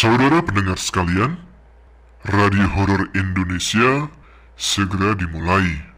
Saudara pendengar sekalian, Radio Horor Indonesia segera dimulai.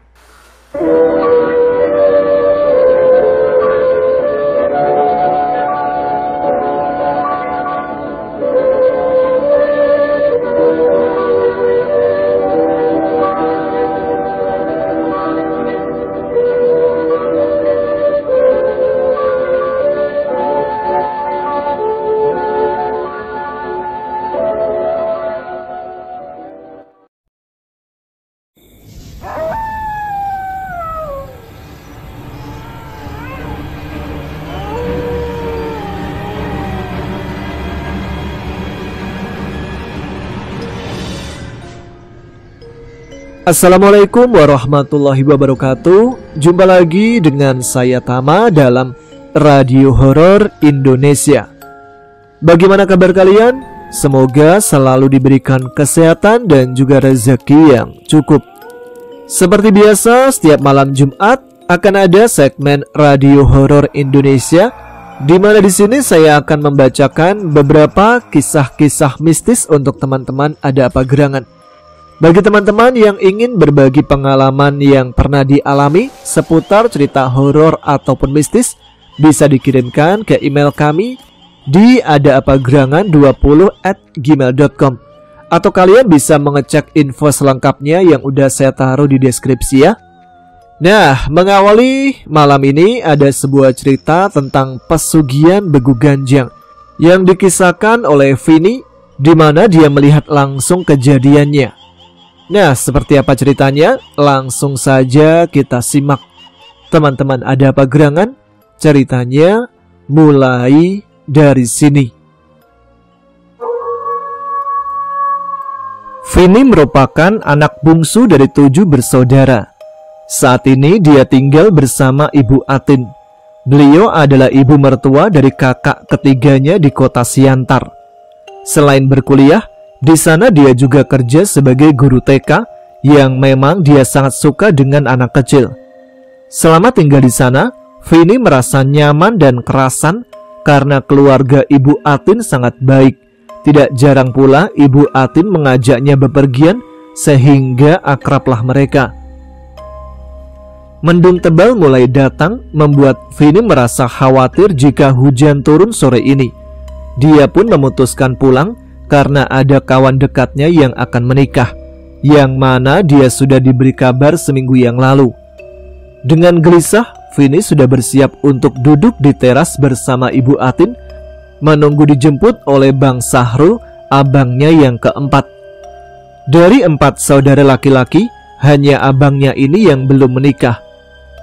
Assalamualaikum warahmatullahi wabarakatuh. Jumpa lagi dengan saya Tama dalam Radio Horor Indonesia. Bagaimana kabar kalian? Semoga selalu diberikan kesehatan dan juga rezeki yang cukup. Seperti biasa, setiap malam Jumat akan ada segmen Radio Horor Indonesia, di mana di sini saya akan membacakan beberapa kisah-kisah mistis untuk teman-teman Ada Apa Gerangan. Bagi teman-teman yang ingin berbagi pengalaman yang pernah dialami seputar cerita horor ataupun mistis, bisa dikirimkan ke email kami di adaapagerangan20@gmail.com, atau kalian bisa mengecek info selengkapnya yang udah saya taruh di deskripsi ya. Nah, mengawali malam ini ada sebuah cerita tentang pesugihan Begu Ganjang yang dikisahkan oleh Vini, di mana dia melihat langsung kejadiannya. Nah, seperti apa ceritanya? Langsung saja kita simak. Teman-teman Ada Apa Gerangan, ceritanya mulai dari sini. Vini merupakan anak bungsu dari 7 bersaudara. Saat ini dia tinggal bersama Ibu Atin. Beliau adalah ibu mertua dari kakak ketiganya di kota Siantar. Selain berkuliah, di sana dia juga kerja sebagai guru TK yang memang dia sangat suka dengan anak kecil. Selama tinggal di sana, Vini merasa nyaman dan kerasan karena keluarga Ibu Atin sangat baik. Tidak jarang pula Ibu Atin mengajaknya bepergian sehingga akrablah mereka. Mendung tebal mulai datang membuat Vini merasa khawatir jika hujan turun sore ini. Dia pun memutuskan pulang karena ada kawan dekatnya yang akan menikah, yang mana dia sudah diberi kabar seminggu yang lalu. Dengan gelisah, Vini sudah bersiap untuk duduk di teras bersama Ibu Atin, menunggu dijemput oleh Bang Sahrul, abangnya yang keempat. Dari 4 saudara laki-laki, hanya abangnya ini yang belum menikah.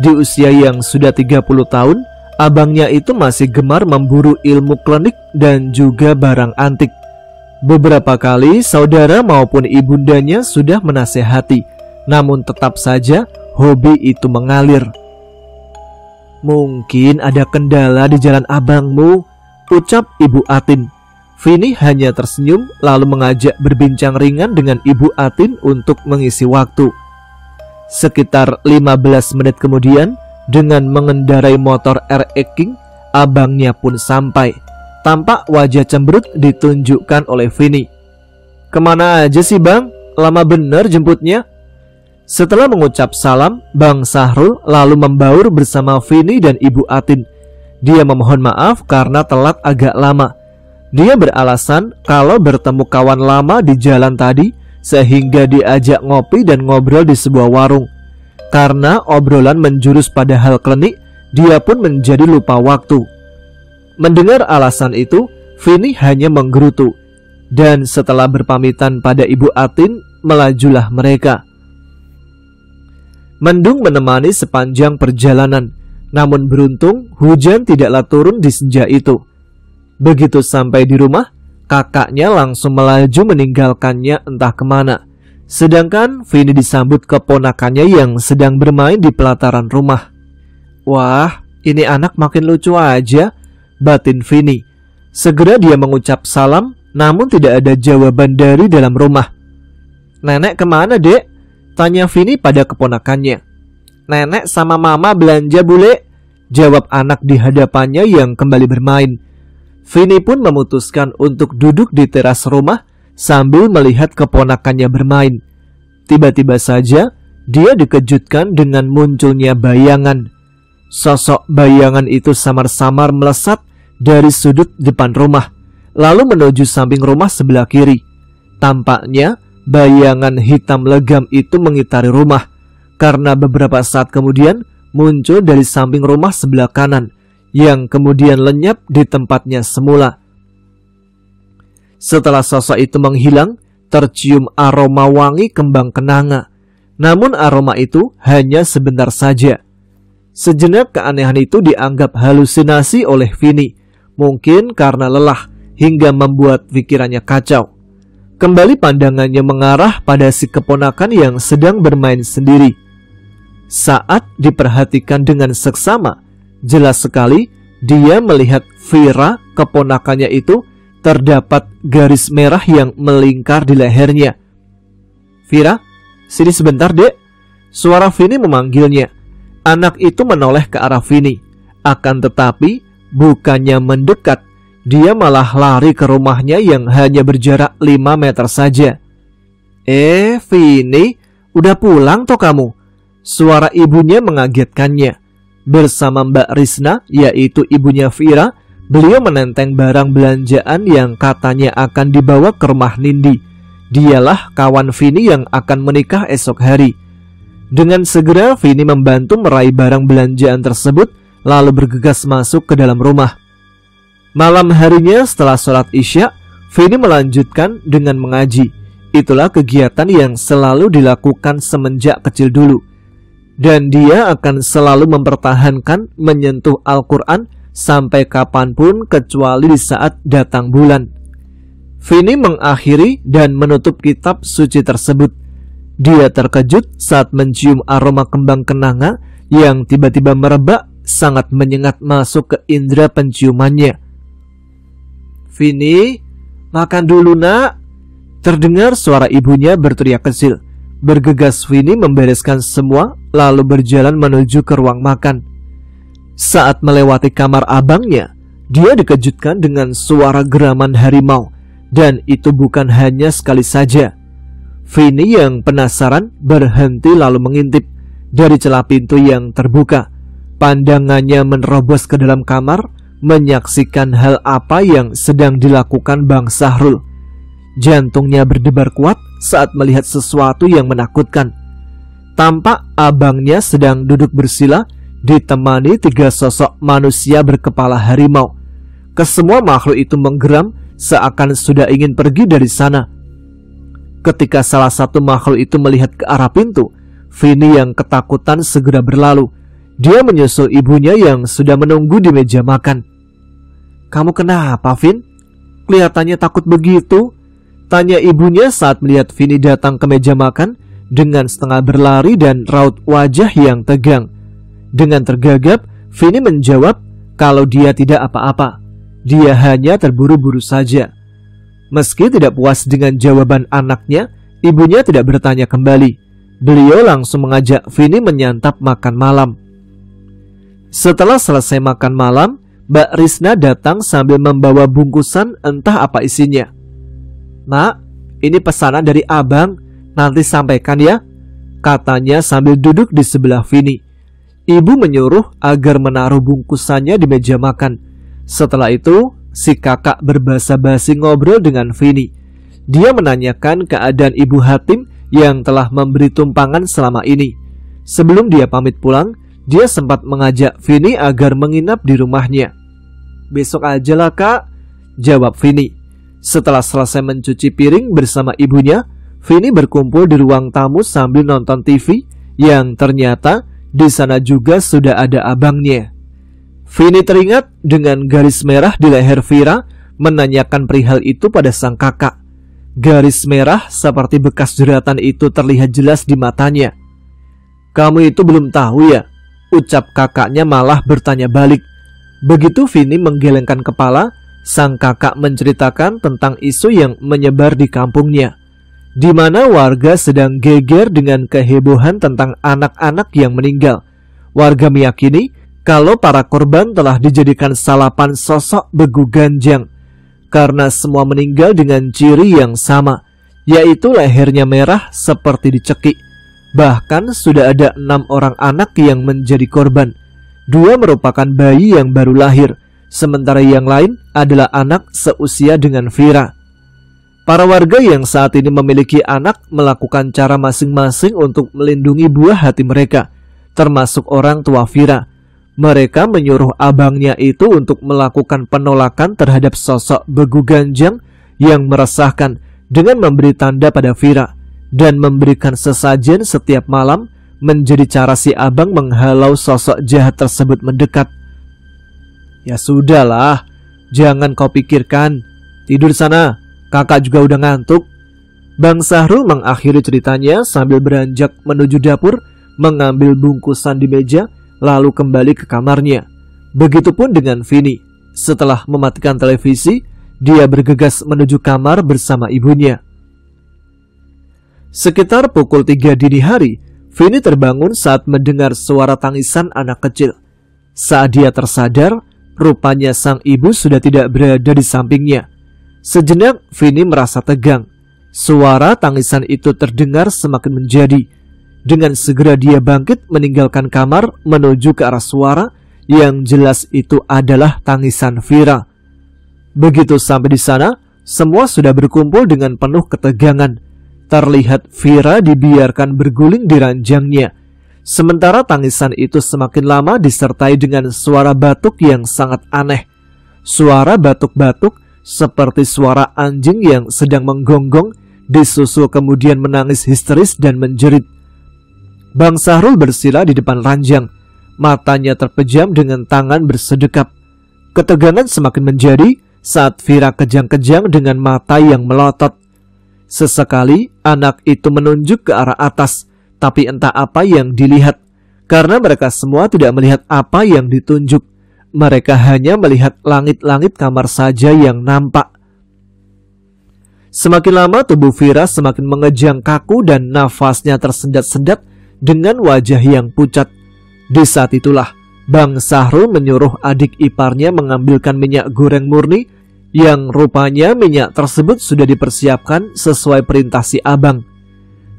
Di usia yang sudah 30 tahun, abangnya itu masih gemar memburu ilmu klinik dan juga barang antik. Beberapa kali saudara maupun ibundanya sudah menasehati, namun tetap saja hobi itu mengalir. "Mungkin ada kendala di jalan abangmu," ucap Ibu Atin. Vini hanya tersenyum lalu mengajak berbincang ringan dengan Ibu Atin untuk mengisi waktu. Sekitar 15 menit kemudian, dengan mengendarai motor RX King, abangnya pun sampai. Tampak wajah cemberut ditunjukkan oleh Vini. "Kemana aja sih bang? Lama bener jemputnya." Setelah mengucap salam, Bang Sahrul lalu membaur bersama Vini dan Ibu Atin. Dia memohon maaf karena telat agak lama. Dia beralasan kalau bertemu kawan lama di jalan tadi, sehingga diajak ngopi dan ngobrol di sebuah warung. Karena obrolan menjurus pada hal klinik, dia pun menjadi lupa waktu. Mendengar alasan itu, Vini hanya menggerutu. Dan setelah berpamitan pada Ibu Atin, melajulah mereka. Mendung menemani sepanjang perjalanan, namun beruntung hujan tidaklah turun di senja itu. Begitu sampai di rumah, kakaknya langsung melaju meninggalkannya entah kemana. Sedangkan Vini disambut keponakannya yang sedang bermain di pelataran rumah. "Wah, ini anak makin lucu aja," batin Vini. Segera dia mengucap salam, namun tidak ada jawaban dari dalam rumah. "Nenek kemana dek?" tanya Vini pada keponakannya. "Nenek sama mama belanja bule," jawab anak di hadapannya yang kembali bermain. Vini pun memutuskan untuk duduk di teras rumah sambil melihat keponakannya bermain. Tiba-tiba saja dia dikejutkan dengan munculnya bayangan. Sosok bayangan itu samar-samar melesat dari sudut depan rumah, lalu menuju samping rumah sebelah kiri. Tampaknya bayangan hitam legam itu mengitari rumah, karena beberapa saat kemudian muncul dari samping rumah sebelah kanan, yang kemudian lenyap di tempatnya semula. Setelah sosok itu menghilang, tercium aroma wangi kembang kenanga. Namun aroma itu hanya sebentar saja. Sejenak keanehan itu dianggap halusinasi oleh Vini, mungkin karena lelah hingga membuat pikirannya kacau. Kembali pandangannya mengarah pada si keponakan yang sedang bermain sendiri. Saat diperhatikan dengan seksama, jelas sekali dia melihat Vira, keponakannya itu, terdapat garis merah yang melingkar di lehernya. "Vira, sini sebentar, Dek." Suara Vini memanggilnya. Anak itu menoleh ke arah Vini. Akan tetapi bukannya mendekat, dia malah lari ke rumahnya yang hanya berjarak 5 meter saja. Vini, udah pulang toh kamu?" Suara ibunya mengagetkannya. Bersama Mbak Risna, yaitu ibunya Vira, beliau menenteng barang belanjaan yang katanya akan dibawa ke rumah Nindi. Dialah kawan Vini yang akan menikah esok hari. Dengan segera Vini membantu meraih barang belanjaan tersebut, lalu bergegas masuk ke dalam rumah. Malam harinya setelah sholat Isya, Vini melanjutkan dengan mengaji. Itulah kegiatan yang selalu dilakukan semenjak kecil dulu. Dan dia akan selalu mempertahankan menyentuh Al-Quran sampai kapanpun kecuali di saat datang bulan. Vini mengakhiri dan menutup kitab suci tersebut. Dia terkejut saat mencium aroma kembang kenanga yang tiba-tiba merebak sangat menyengat masuk ke indera penciumannya. "Vini, makan dulu nak." Terdengar suara ibunya berteriak kecil. Bergegas Vini membereskan semua, lalu berjalan menuju ke ruang makan. Saat melewati kamar abangnya, dia dikejutkan dengan suara geraman harimau, dan itu bukan hanya sekali saja. Vini yang penasaran berhenti lalu mengintip dari celah pintu yang terbuka. Pandangannya menerobos ke dalam kamar, menyaksikan hal apa yang sedang dilakukan Bang Sahrul. Jantungnya berdebar kuat saat melihat sesuatu yang menakutkan. Tampak abangnya sedang duduk bersila ditemani 3 sosok manusia berkepala harimau. Kesemua makhluk itu menggeram seakan sudah ingin pergi dari sana. Ketika salah satu makhluk itu melihat ke arah pintu, Vini yang ketakutan segera berlalu. Dia menyusul ibunya yang sudah menunggu di meja makan. "Kamu kenapa, Vin? Kelihatannya takut begitu?" tanya ibunya saat melihat Vini datang ke meja makan dengan setengah berlari dan raut wajah yang tegang. Dengan tergagap, Vini menjawab kalau dia tidak apa-apa. Dia hanya terburu-buru saja. Meski tidak puas dengan jawaban anaknya, ibunya tidak bertanya kembali. Beliau langsung mengajak Vini menyantap makan malam. Setelah selesai makan malam, Mbak Risna datang sambil membawa bungkusan entah apa isinya. "Nak, ini pesanan dari abang, nanti sampaikan ya," katanya sambil duduk di sebelah Vini. Ibu menyuruh agar menaruh bungkusannya di meja makan. Setelah itu, si kakak berbasa-basi ngobrol dengan Vini. Dia menanyakan keadaan Ibu Hatim yang telah memberi tumpangan selama ini. Sebelum dia pamit pulang, dia sempat mengajak Vini agar menginap di rumahnya. "Besok aja lah kak," jawab Vini. Setelah selesai mencuci piring bersama ibunya, Vini berkumpul di ruang tamu sambil nonton TV yang ternyata di sana juga sudah ada abangnya. Vini teringat dengan garis merah di leher Vira, menanyakan perihal itu pada sang kakak. Garis merah seperti bekas jeratan itu terlihat jelas di matanya. "Kamu itu belum tahu ya?" ucap kakaknya malah bertanya balik. Begitu Vini menggelengkan kepala, sang kakak menceritakan tentang isu yang menyebar di kampungnya, di mana warga sedang geger dengan kehebohan tentang anak-anak yang meninggal. Warga meyakini kalau para korban telah dijadikan salapan sosok Begu Ganjang, karena semua meninggal dengan ciri yang sama, yaitu lehernya merah seperti dicekik. Bahkan sudah ada 6 orang anak yang menjadi korban. 2 merupakan bayi yang baru lahir, sementara yang lain adalah anak seusia dengan Vira. Para warga yang saat ini memiliki anak melakukan cara masing-masing untuk melindungi buah hati mereka, termasuk orang tua Vira. Mereka menyuruh abangnya itu untuk melakukan penolakan terhadap sosok Begu Ganjang yang meresahkan dengan memberi tanda pada Vira dan memberikan sesajen setiap malam, menjadi cara si abang menghalau sosok jahat tersebut mendekat. Ya sudahlah, jangan kau pikirkan. Tidur sana, kakak juga udah ngantuk. Bang Sahrul mengakhiri ceritanya sambil beranjak menuju dapur, mengambil bungkusan di meja, lalu kembali ke kamarnya. Begitupun dengan Vini. Setelah mematikan televisi, dia bergegas menuju kamar bersama ibunya. Sekitar pukul 3 dini hari, Vini terbangun saat mendengar suara tangisan anak kecil. Saat dia tersadar, rupanya sang ibu sudah tidak berada di sampingnya. Sejenak Vini merasa tegang. Suara tangisan itu terdengar semakin menjadi. Dengan segera dia bangkit meninggalkan kamar menuju ke arah suara yang jelas itu adalah tangisan Vira. Begitu sampai di sana, semua sudah berkumpul dengan penuh ketegangan. Terlihat Vira dibiarkan berguling di ranjangnya. Sementara tangisan itu semakin lama disertai dengan suara batuk yang sangat aneh. Suara batuk-batuk seperti suara anjing yang sedang menggonggong, disusul kemudian menangis histeris dan menjerit. Bang Sahrul bersila di depan ranjang. Matanya terpejam dengan tangan bersedekap. Ketegangan semakin menjadi saat Vira kejang-kejang dengan mata yang melotot. Sesekali anak itu menunjuk ke arah atas, tapi entah apa yang dilihat. Karena mereka semua tidak melihat apa yang ditunjuk. Mereka hanya melihat langit-langit kamar saja yang nampak. Semakin lama tubuh Vira semakin mengejang kaku dan nafasnya tersendat-sendat dengan wajah yang pucat. Di saat itulah Bang Sahrul menyuruh adik iparnya mengambilkan minyak goreng murni, yang rupanya minyak tersebut sudah dipersiapkan sesuai perintah si abang.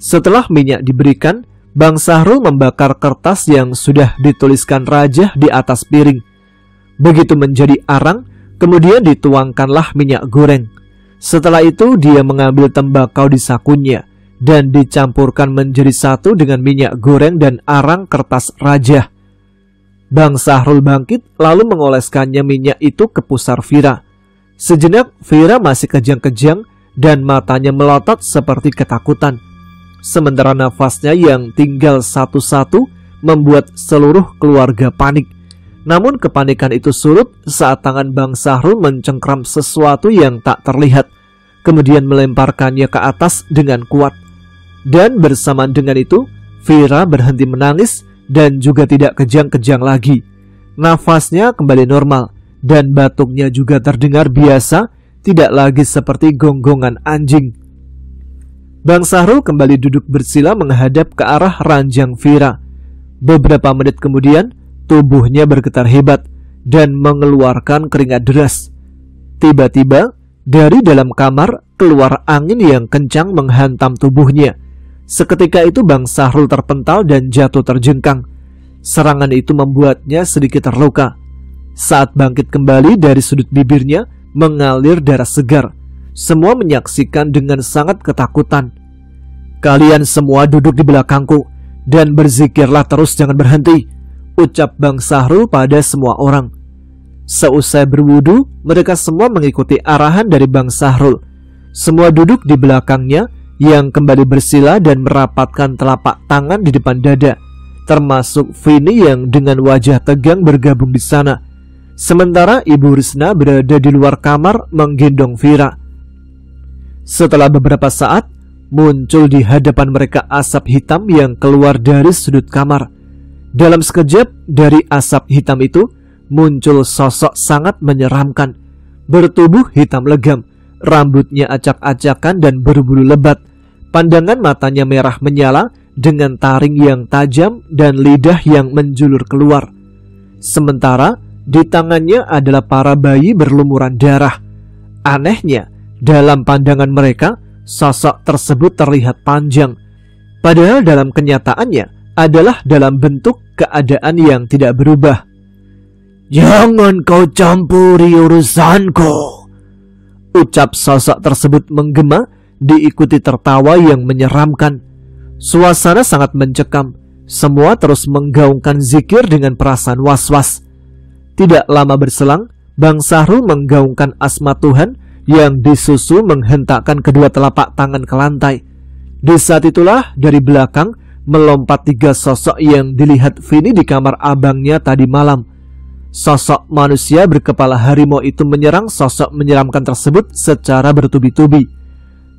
Setelah minyak diberikan, Bang Sahrul membakar kertas yang sudah dituliskan Rajah di atas piring. Begitu menjadi arang, kemudian dituangkanlah minyak goreng. Setelah itu dia mengambil tembakau di sakunya dan dicampurkan menjadi satu dengan minyak goreng dan arang kertas Rajah. Bang Sahrul bangkit lalu mengoleskannya minyak itu ke pusar Vira. Sejenak Vira masih kejang-kejang dan matanya melotot seperti ketakutan. Sementara nafasnya yang tinggal satu-satu membuat seluruh keluarga panik. Namun kepanikan itu surut saat tangan Bang Sahrul mencengkram sesuatu yang tak terlihat, kemudian melemparkannya ke atas dengan kuat. Dan bersamaan dengan itu, Vira berhenti menangis dan juga tidak kejang-kejang lagi. Nafasnya kembali normal dan batuknya juga terdengar biasa, tidak lagi seperti gonggongan anjing. Bang Sahrul kembali duduk bersila menghadap ke arah ranjang Vira. Beberapa menit kemudian, tubuhnya bergetar hebat dan mengeluarkan keringat deras. Tiba-tiba, dari dalam kamar keluar angin yang kencang menghantam tubuhnya. Seketika itu Bang Sahrul terpental dan jatuh terjengkang. Serangan itu membuatnya sedikit terluka. Saat bangkit kembali dari sudut bibirnya mengalir darah segar. Semua menyaksikan dengan sangat ketakutan. "Kalian semua duduk di belakangku dan berzikirlah terus, jangan berhenti," ucap Bang Sahrul pada semua orang. Seusai berwudu, mereka semua mengikuti arahan dari Bang Sahrul. Semua duduk di belakangnya yang kembali bersila dan merapatkan telapak tangan di depan dada, termasuk Vini yang dengan wajah tegang bergabung di sana. Sementara Ibu Risna berada di luar kamar menggendong Vira. Setelah beberapa saat, muncul di hadapan mereka asap hitam yang keluar dari sudut kamar. Dalam sekejap dari asap hitam itu muncul sosok sangat menyeramkan. Bertubuh hitam legam, rambutnya acak-acakan dan berbulu lebat. Pandangan matanya merah menyala dengan taring yang tajam dan lidah yang menjulur keluar. Sementara di tangannya adalah para bayi berlumuran darah. Anehnya, dalam pandangan mereka, sosok tersebut terlihat panjang. Padahal dalam kenyataannya adalah dalam bentuk keadaan yang tidak berubah. "Jangan kau campuri urusanku," ucap sosok tersebut menggema, diikuti tertawa yang menyeramkan. Suasana sangat mencekam. Semua terus menggaungkan zikir dengan perasaan was-was. Tidak lama berselang, Bang Sahrul menggaungkan asma Tuhan yang disusul menghentakkan kedua telapak tangan ke lantai. Di saat itulah dari belakang melompat 3 sosok yang dilihat Vini di kamar abangnya tadi malam. Sosok manusia berkepala harimau itu menyerang sosok menyeramkan tersebut secara bertubi-tubi.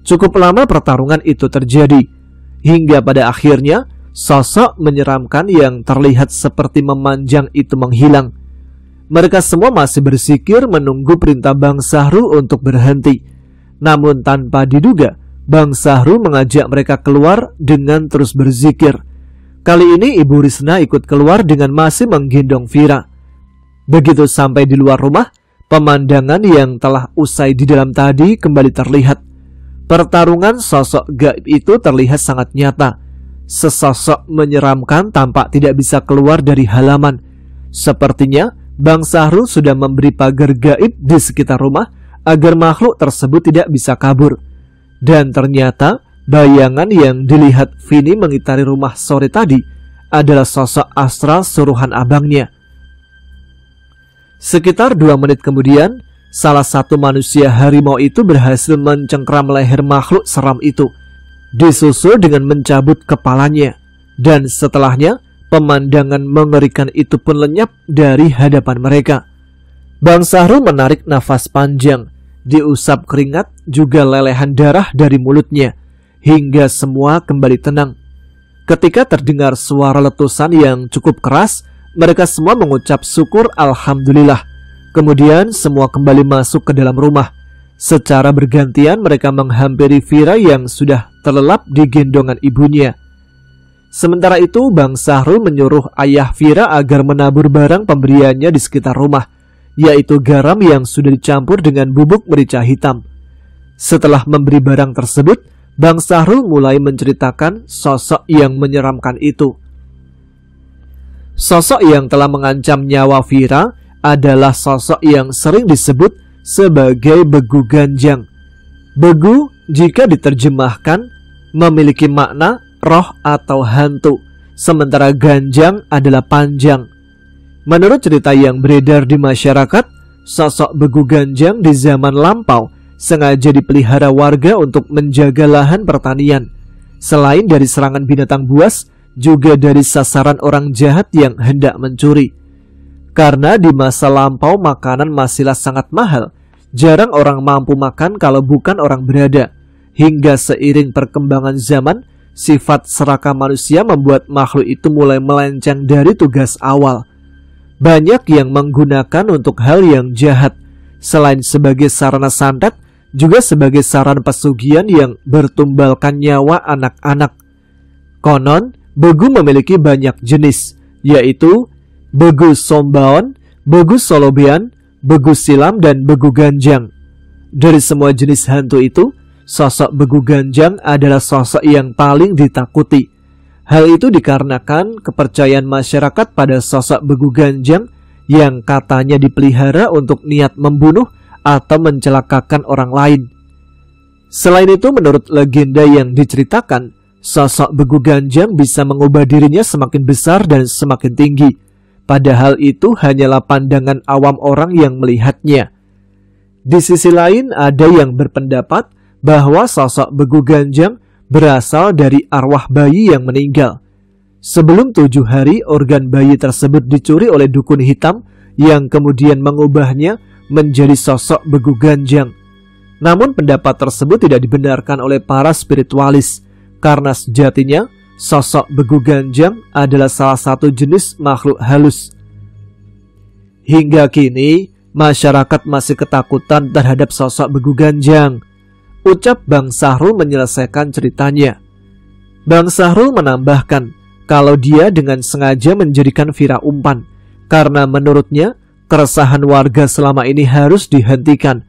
Cukup lama pertarungan itu terjadi, hingga pada akhirnya sosok menyeramkan yang terlihat seperti memanjang itu menghilang. Mereka semua masih berzikir menunggu perintah Bang Sahrul untuk berhenti. Namun tanpa diduga, Bang Sahrul mengajak mereka keluar dengan terus berzikir. Kali ini Ibu Risna ikut keluar dengan masih menggendong Vira. Begitu sampai di luar rumah, pemandangan yang telah usai di dalam tadi kembali terlihat. Pertarungan sosok gaib itu terlihat sangat nyata. Sesosok menyeramkan tampak tidak bisa keluar dari halaman. Sepertinya Bang Sahrul sudah memberi pagar gaib di sekitar rumah agar makhluk tersebut tidak bisa kabur. Dan ternyata bayangan yang dilihat Vini mengitari rumah sore tadi adalah sosok astral suruhan abangnya. Sekitar 2 menit kemudian, salah satu manusia harimau itu berhasil mencengkram leher makhluk seram itu, disusul dengan mencabut kepalanya. Dan setelahnya, pemandangan mengerikan itu pun lenyap dari hadapan mereka. Bang Sahrul menarik nafas panjang, diusap keringat juga lelehan darah dari mulutnya, hingga semua kembali tenang. Ketika terdengar suara letusan yang cukup keras, mereka semua mengucap syukur alhamdulillah. Kemudian semua kembali masuk ke dalam rumah. Secara bergantian mereka menghampiri Vira yang sudah terlelap di gendongan ibunya. Sementara itu Bang Sahrul menyuruh ayah Vira agar menabur barang pemberiannya di sekitar rumah, yaitu garam yang sudah dicampur dengan bubuk merica hitam. Setelah memberi barang tersebut, Bang Sahrul mulai menceritakan sosok yang menyeramkan itu. Sosok yang telah mengancam nyawa Vira adalah sosok yang sering disebut sebagai Begu Ganjang. Begu jika diterjemahkan memiliki makna roh atau hantu, sementara ganjang adalah panjang. Menurut cerita yang beredar di masyarakat, sosok Begu Ganjang di zaman lampau sengaja dipelihara warga untuk menjaga lahan pertanian. Selain dari serangan binatang buas, juga dari sasaran orang jahat yang hendak mencuri. Karena di masa lampau makanan masihlah sangat mahal, jarang orang mampu makan kalau bukan orang berada. Hingga seiring perkembangan zaman, sifat serakah manusia membuat makhluk itu mulai melenceng dari tugas awal. Banyak yang menggunakan untuk hal yang jahat, selain sebagai sarana santet, juga sebagai sarana pesugihan yang bertumbalkan nyawa anak-anak. Konon, Begu memiliki banyak jenis, yaitu Begu Sombaon, Begu Solobean, Begu Silam, dan Begu Ganjang. Dari semua jenis hantu itu, sosok Begu Ganjang adalah sosok yang paling ditakuti. Hal itu dikarenakan kepercayaan masyarakat pada sosok Begu Ganjang yang katanya dipelihara untuk niat membunuh atau mencelakakan orang lain. Selain itu, menurut legenda yang diceritakan, sosok Begu Ganjang bisa mengubah dirinya semakin besar dan semakin tinggi. Padahal itu hanyalah pandangan awam orang yang melihatnya. Di sisi lain, ada yang berpendapat bahwa sosok Begu Ganjang berasal dari arwah bayi yang meninggal. Sebelum 7 hari, organ bayi tersebut dicuri oleh dukun hitam yang kemudian mengubahnya menjadi sosok Begu Ganjang. Namun pendapat tersebut tidak dibenarkan oleh para spiritualis, karena sejatinya sosok Begu Ganjang adalah salah satu jenis makhluk halus. Hingga kini, masyarakat masih ketakutan terhadap sosok Begu Ganjang, ucap Bang Sahrul menyelesaikan ceritanya. Bang Sahrul menambahkan kalau dia dengan sengaja menjadikan Vira umpan, karena menurutnya keresahan warga selama ini harus dihentikan.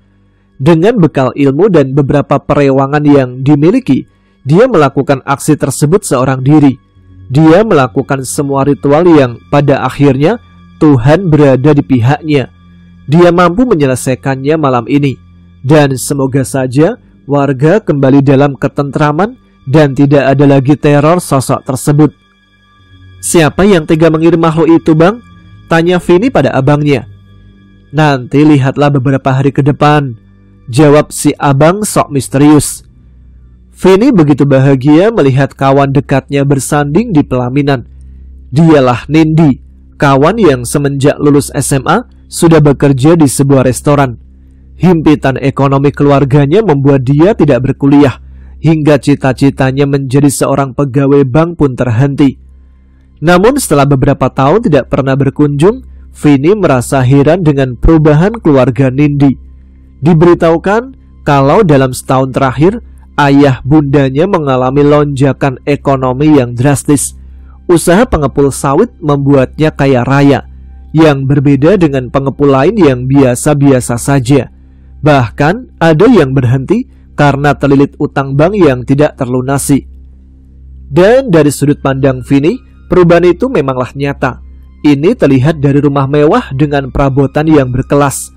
Dengan bekal ilmu dan beberapa perewangan yang dimiliki, dia melakukan aksi tersebut seorang diri. Dia melakukan semua ritual yang pada akhirnya Tuhan berada di pihaknya. Dia mampu menyelesaikannya malam ini. Dan semoga saja warga kembali dalam ketentraman dan tidak ada lagi teror sosok tersebut. Siapa yang tega mengirim makhluk itu, Bang? Tanya Vini pada abangnya. Nanti lihatlah beberapa hari ke depan, jawab si abang sok misterius. Vini begitu bahagia melihat kawan dekatnya bersanding di pelaminan. Dialah Nindi, kawan yang semenjak lulus SMA sudah bekerja di sebuah restoran. Himpitan ekonomi keluarganya membuat dia tidak berkuliah, hingga cita-citanya menjadi seorang pegawai bank pun terhenti. Namun setelah beberapa tahun tidak pernah berkunjung, Vini merasa heran dengan perubahan keluarga Nindi. Diberitahukan kalau dalam setahun terakhir ayah bundanya mengalami lonjakan ekonomi yang drastis. Usaha pengepul sawit membuatnya kaya raya, yang berbeda dengan pengepul lain yang biasa-biasa saja. Bahkan ada yang berhenti karena terlilit utang bank yang tidak terlunasi. Dan dari sudut pandang Vini, perubahan itu memanglah nyata. Ini terlihat dari rumah mewah dengan perabotan yang berkelas,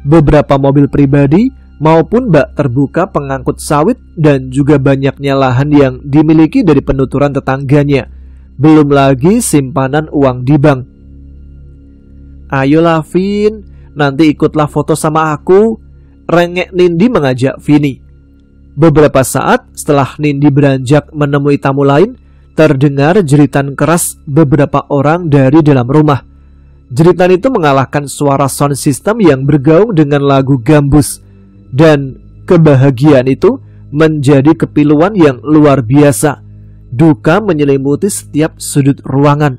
beberapa mobil pribadi maupun bak terbuka pengangkut sawit, dan juga banyaknya lahan yang dimiliki dari penuturan tetangganya. Belum lagi simpanan uang di bank. Ayolah Vin, nanti ikutlah foto sama aku, rengek Nindi mengajak Vini. Beberapa saat setelah Nindi beranjak menemui tamu lain, terdengar jeritan keras beberapa orang dari dalam rumah. Jeritan itu mengalahkan suara sound system yang bergaung dengan lagu gambus. Dan kebahagiaan itu menjadi kepiluan yang luar biasa. Duka menyelimuti setiap sudut ruangan.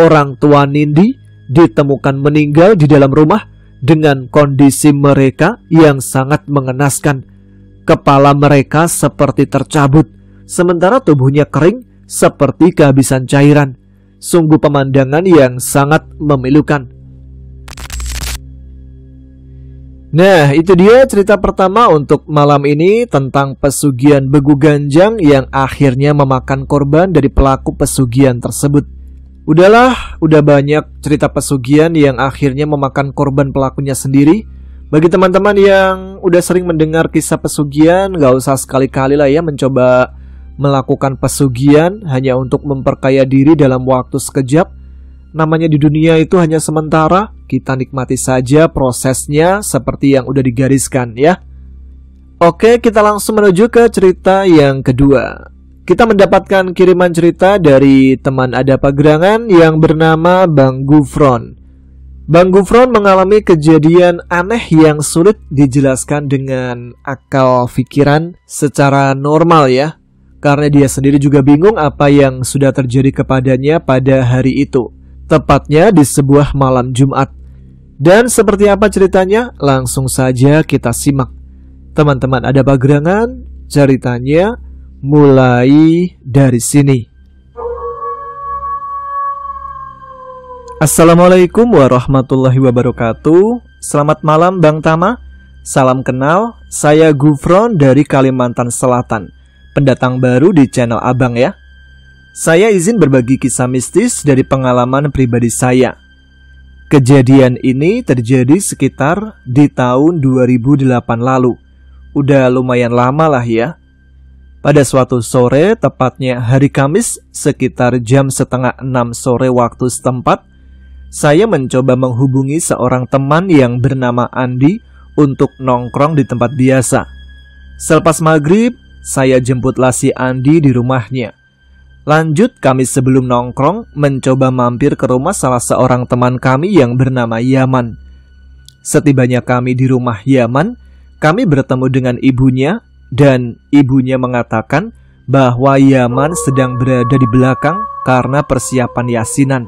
Orang tua Nindi ditemukan meninggal di dalam rumah dengan kondisi mereka yang sangat mengenaskan. Kepala mereka seperti tercabut, sementara tubuhnya kering seperti kehabisan cairan. Sungguh pemandangan yang sangat memilukan. Nah, itu dia cerita pertama untuk malam ini tentang pesugihan Begu Ganjang yang akhirnya memakan korban dari pelaku pesugihan tersebut. Udahlah, udah banyak cerita pesugihan yang akhirnya memakan korban pelakunya sendiri. Bagi teman-teman yang udah sering mendengar kisah pesugihan, gak usah sekali-kali lah ya mencoba melakukan pesugihan hanya untuk memperkaya diri dalam waktu sekejap. Namanya di dunia itu hanya sementara, kita nikmati saja prosesnya seperti yang udah digariskan ya. Oke, kita langsung menuju ke cerita yang kedua. Kita mendapatkan kiriman cerita dari teman Ada Pagerangan yang bernama Bang Gufron. Bang Gufron mengalami kejadian aneh yang sulit dijelaskan dengan akal pikiran secara normal ya. Karena dia sendiri juga bingung apa yang sudah terjadi kepadanya pada hari itu, tepatnya di sebuah malam Jumat. Dan seperti apa ceritanya? Langsung saja kita simak. Teman-teman Ada Pagerangan, ceritanya mulai dari sini. Assalamualaikum warahmatullahi wabarakatuh. Selamat malam Bang Tama. Salam kenal, saya Gufron dari Kalimantan Selatan, pendatang baru di channel Abang ya. Saya izin berbagi kisah mistis dari pengalaman pribadi saya. Kejadian ini terjadi sekitar di tahun 2008 lalu. Udah lumayan lama lah ya. Pada suatu sore, tepatnya hari Kamis, sekitar jam 5:30 sore waktu setempat, saya mencoba menghubungi seorang teman yang bernama Andi untuk nongkrong di tempat biasa. Selepas maghrib, saya jemputlah si Andi di rumahnya. Lanjut, kami sebelum nongkrong mencoba mampir ke rumah salah seorang teman kami yang bernama Yaman. Setibanya kami di rumah Yaman, kami bertemu dengan ibunya, dan ibunya mengatakan bahwa Yaman sedang berada di belakang karena persiapan yasinan.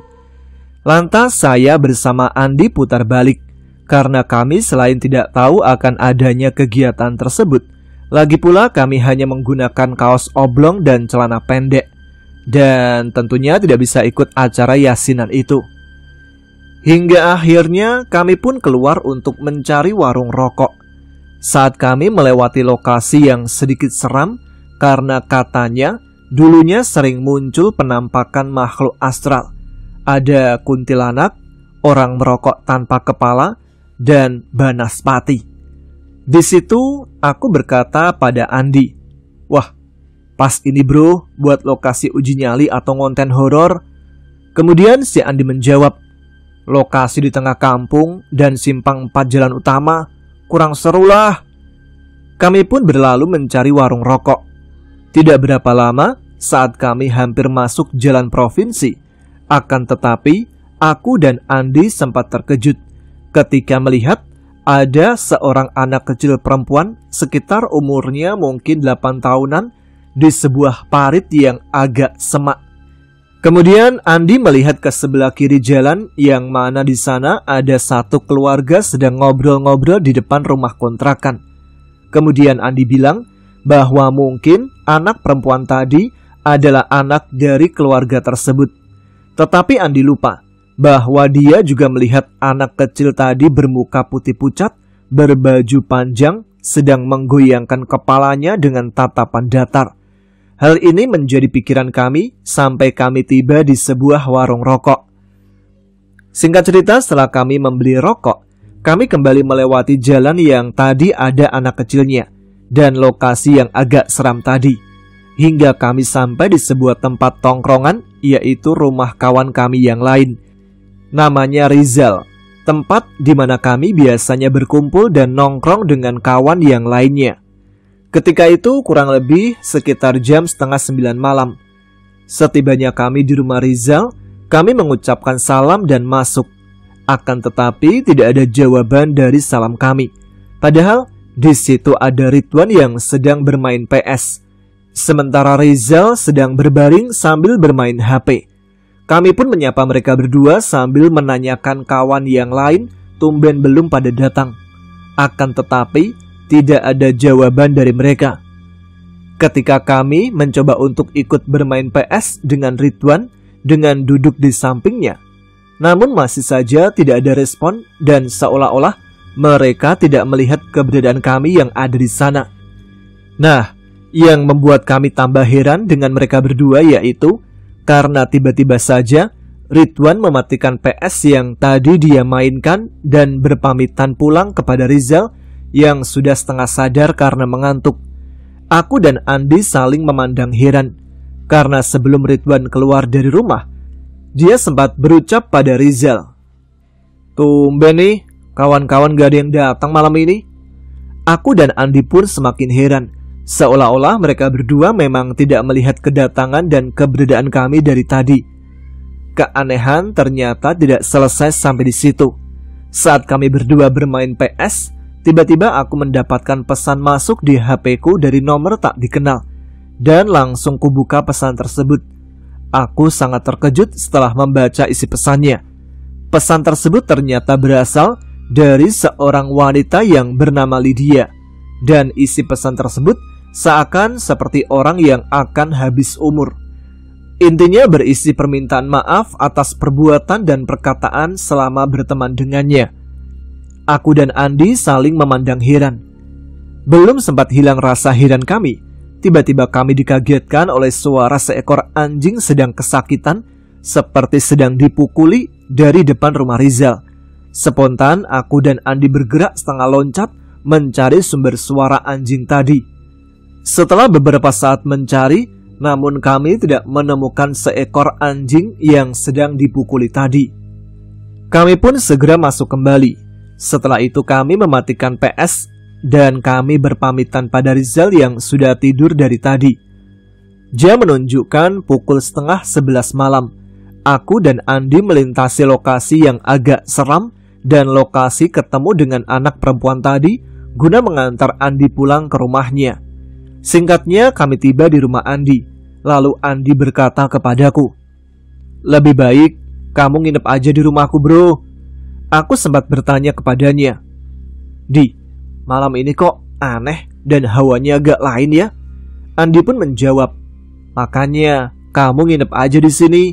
Lantas saya bersama Andi putar balik, karena kami selain tidak tahu akan adanya kegiatan tersebut, lagi pula kami hanya menggunakan kaos oblong dan celana pendek, dan tentunya tidak bisa ikut acara yasinan itu. Hingga akhirnya kami pun keluar untuk mencari warung rokok. Saat kami melewati lokasi yang sedikit seram karena katanya dulunya sering muncul penampakan makhluk astral. Ada kuntilanak, orang merokok tanpa kepala, dan banaspati. Di situ aku berkata pada Andi, "Wah, pas ini bro buat lokasi uji nyali atau konten horor." Kemudian si Andi menjawab, "Lokasi di tengah kampung dan simpang 4 jalan utama, kurang seru lah." Kami pun berlalu mencari warung rokok. Tidak berapa lama saat kami hampir masuk jalan provinsi. Akan tetapi aku dan Andi sempat terkejut ketika melihat ada seorang anak kecil perempuan sekitar umurnya mungkin 8 tahunan di sebuah parit yang agak semak. Kemudian Andi melihat ke sebelah kiri jalan yang mana di sana ada satu keluarga sedang ngobrol-ngobrol di depan rumah kontrakan. Kemudian Andi bilang bahwa mungkin anak perempuan tadi adalah anak dari keluarga tersebut. Tetapi Andi lupa bahwa dia juga melihat anak kecil tadi bermuka putih pucat, berbaju panjang, sedang menggoyangkan kepalanya dengan tatapan datar. Hal ini menjadi pikiran kami sampai kami tiba di sebuah warung rokok. Singkat cerita, setelah kami membeli rokok, kami kembali melewati jalan yang tadi ada anak kecilnya dan lokasi yang agak seram tadi. Hingga kami sampai di sebuah tempat tongkrongan, yaitu rumah kawan kami yang lain. Namanya Rizal, tempat di mana kami biasanya berkumpul dan nongkrong dengan kawan yang lainnya. Ketika itu kurang lebih sekitar jam 8:30 malam. Setibanya kami di rumah Rizal, kami mengucapkan salam dan masuk. Akan tetapi tidak ada jawaban dari salam kami. Padahal di situ ada Ridwan yang sedang bermain PS. Sementara Rizal sedang berbaring sambil bermain HP. Kami pun menyapa mereka berdua sambil menanyakan kawan yang lain tumben belum pada datang. Akan tetapi tidak ada jawaban dari mereka. Ketika kami mencoba untuk ikut bermain PS dengan Ridwan dengan duduk di sampingnya, namun masih saja tidak ada respon dan seolah-olah mereka tidak melihat keberadaan kami yang ada di sana. Nah, yang membuat kami tambah heran dengan mereka berdua yaitu karena tiba-tiba saja Ridwan mematikan PS yang tadi dia mainkan dan berpamitan pulang kepada Rizal yang sudah setengah sadar karena mengantuk. Aku dan Andi saling memandang heran karena sebelum Ridwan keluar dari rumah, dia sempat berucap pada Rizal, "Tumben nih, kawan-kawan gak ada yang datang malam ini." Aku dan Andi pun semakin heran, seolah-olah mereka berdua memang tidak melihat kedatangan dan keberadaan kami dari tadi. Keanehan ternyata tidak selesai sampai di situ. Saat kami berdua bermain PS, tiba-tiba aku mendapatkan pesan masuk di HP-ku dari nomor tak dikenal, dan langsung kubuka pesan tersebut. Aku sangat terkejut setelah membaca isi pesannya. Pesan tersebut ternyata berasal dari seorang wanita yang bernama Lydia, dan isi pesan tersebut seakan seperti orang yang akan habis umur. Intinya berisi permintaan maaf atas perbuatan dan perkataan selama berteman dengannya. Aku dan Andi saling memandang heran. Belum sempat hilang rasa heran kami, tiba-tiba kami dikagetkan oleh suara seekor anjing sedang kesakitan, seperti sedang dipukuli dari depan rumah Rizal. Spontan aku dan Andi bergerak setengah loncat mencari sumber suara anjing tadi. Setelah beberapa saat mencari, namun kami tidak menemukan seekor anjing yang sedang dipukuli tadi. Kami pun segera masuk kembali. Setelah itu kami mematikan PS dan kami berpamitan pada Rizal yang sudah tidur dari tadi. Jam menunjukkan pukul 10:30 malam. Aku dan Andi melintasi lokasi yang agak seram dan lokasi ketemu dengan anak perempuan tadi guna mengantar Andi pulang ke rumahnya. Singkatnya kami tiba di rumah Andi. Lalu Andi berkata kepadaku, "Lebih baik kamu nginep aja di rumahku bro." Aku sempat bertanya kepadanya, "Di, malam ini kok aneh dan hawanya agak lain ya?" Andi pun menjawab, "Makanya kamu nginep aja di sini.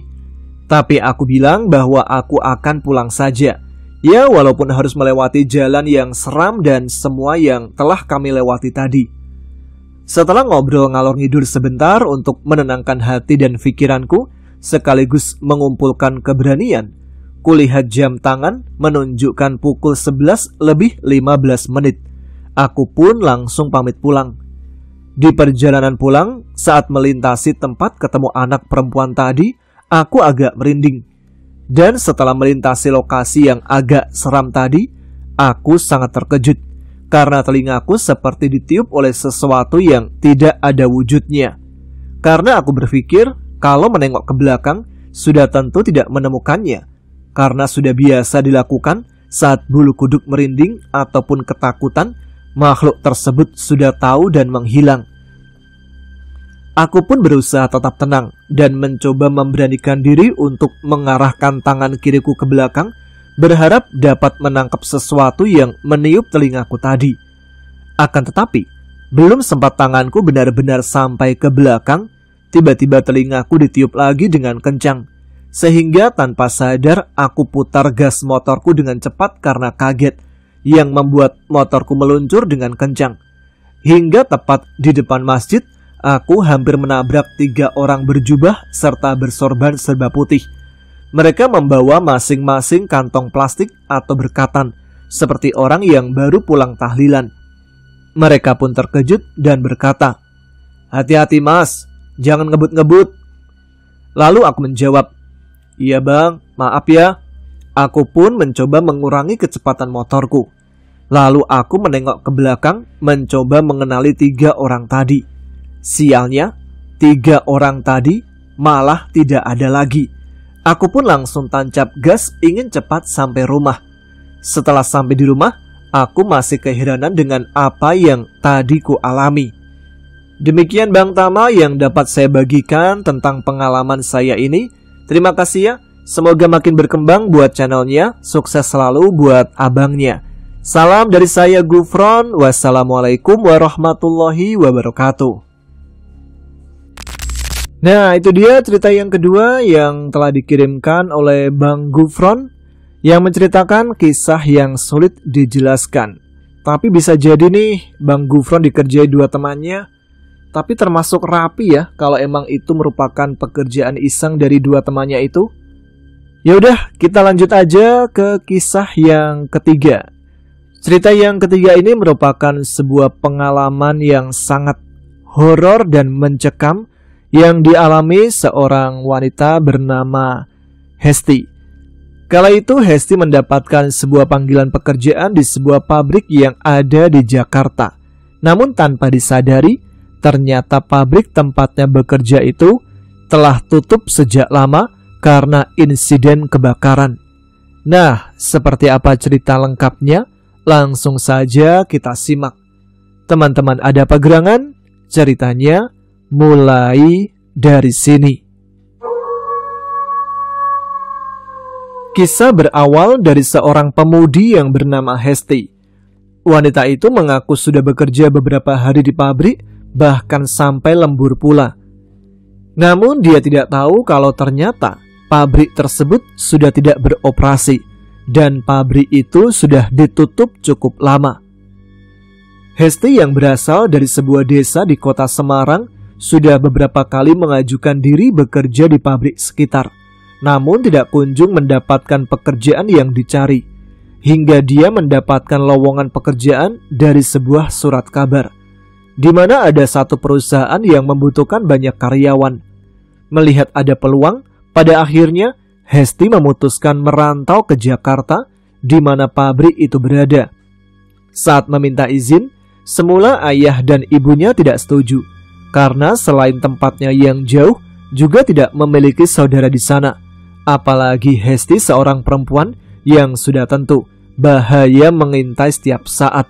Tapi aku bilang bahwa aku akan pulang saja. Ya, walaupun harus melewati jalan yang seram dan semua yang telah kami lewati tadi. Setelah ngobrol ngalor ngidul sebentar untuk menenangkan hati dan pikiranku, sekaligus mengumpulkan keberanian, kulihat jam tangan menunjukkan pukul 11 lebih 15 menit. Aku pun langsung pamit pulang. Di perjalanan pulang, saat melintasi tempat ketemu anak perempuan tadi, aku agak merinding. Dan setelah melintasi lokasi yang agak seram tadi, aku sangat terkejut karena telingaku seperti ditiup oleh sesuatu yang tidak ada wujudnya. Karena aku berpikir kalau menengok ke belakang sudah tentu tidak menemukannya, karena sudah biasa dilakukan saat bulu kuduk merinding ataupun ketakutan, makhluk tersebut sudah tahu dan menghilang. Aku pun berusaha tetap tenang dan mencoba memberanikan diri untuk mengarahkan tangan kiriku ke belakang, berharap dapat menangkap sesuatu yang meniup telingaku tadi. Akan tetapi, belum sempat tanganku benar-benar sampai ke belakang, tiba-tiba telingaku ditiup lagi dengan kencang. Sehingga tanpa sadar aku putar gas motorku dengan cepat karena kaget, yang membuat motorku meluncur dengan kencang. Hingga tepat di depan masjid, aku hampir menabrak 3 orang berjubah serta bersorban serba putih. Mereka membawa masing-masing kantong plastik atau berkatan, seperti orang yang baru pulang tahlilan. Mereka pun terkejut dan berkata, "Hati-hati mas, jangan ngebut-ngebut." Lalu aku menjawab, "Iya bang, maaf ya." Aku pun mencoba mengurangi kecepatan motorku. Lalu aku menengok ke belakang, mencoba mengenali 3 orang tadi. Sialnya, 3 orang tadi malah tidak ada lagi. Aku pun langsung tancap gas ingin cepat sampai rumah. Setelah sampai di rumah, aku masih keheranan dengan apa yang tadi ku alami. Demikian Bang Tama yang dapat saya bagikan tentang pengalaman saya ini. Terima kasih ya. Semoga makin berkembang buat channelnya. Sukses selalu buat abangnya. Salam dari saya Gufron. Wassalamualaikum warahmatullahi wabarakatuh. Nah, itu dia cerita yang kedua yang telah dikirimkan oleh Bang Gufron, yang menceritakan kisah yang sulit dijelaskan. Tapi bisa jadi nih Bang Gufron dikerjai 2 temannya, tapi termasuk rapi ya kalau emang itu merupakan pekerjaan iseng dari 2 temannya itu. Ya udah, kita lanjut aja ke kisah yang ketiga. Cerita yang ketiga ini merupakan sebuah pengalaman yang sangat horor dan mencekam yang dialami seorang wanita bernama Hesti. Kala itu Hesti mendapatkan sebuah panggilan pekerjaan di sebuah pabrik yang ada di Jakarta. Namun tanpa disadari, ternyata pabrik tempatnya bekerja itu telah tutup sejak lama karena insiden kebakaran. Nah, seperti apa cerita lengkapnya? Langsung saja kita simak. Teman-teman, ada apa gerangan? Ceritanya mulai dari sini. Kisah berawal dari seorang pemudi yang bernama Hesti. Wanita itu mengaku sudah bekerja beberapa hari di pabrik, bahkan sampai lembur pula. Namun dia tidak tahu kalau ternyata pabrik tersebut sudah tidak beroperasi dan pabrik itu sudah ditutup cukup lama. Hesti yang berasal dari sebuah desa di kota Semarang sudah beberapa kali mengajukan diri bekerja di pabrik sekitar, namun tidak kunjung mendapatkan pekerjaan yang dicari, hingga dia mendapatkan lowongan pekerjaan dari sebuah surat kabar, di mana ada satu perusahaan yang membutuhkan banyak karyawan. Melihat ada peluang, pada akhirnya Hesti memutuskan merantau ke Jakarta, di mana pabrik itu berada. Saat meminta izin, semula ayah dan ibunya tidak setuju, karena selain tempatnya yang jauh, juga tidak memiliki saudara di sana. Apalagi Hesti seorang perempuan yang sudah tentu bahaya mengintai setiap saat.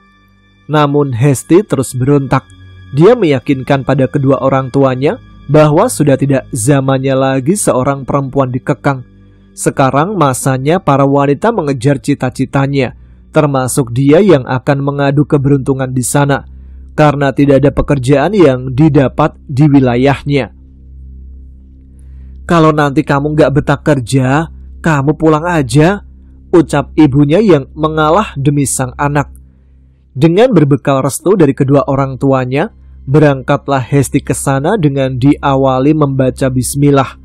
Namun Hesti terus berontak. Dia meyakinkan pada kedua orang tuanya bahwa sudah tidak zamannya lagi seorang perempuan dikekang. Sekarang masanya para wanita mengejar cita-citanya, termasuk dia yang akan mengadu keberuntungan di sana, karena tidak ada pekerjaan yang didapat di wilayahnya. Kalau nanti kamu gak betah kerja, kamu pulang aja, ucap ibunya yang mengalah demi sang anak. Dengan berbekal restu dari kedua orang tuanya, berangkatlah Hesti ke sana dengan diawali membaca bismillah.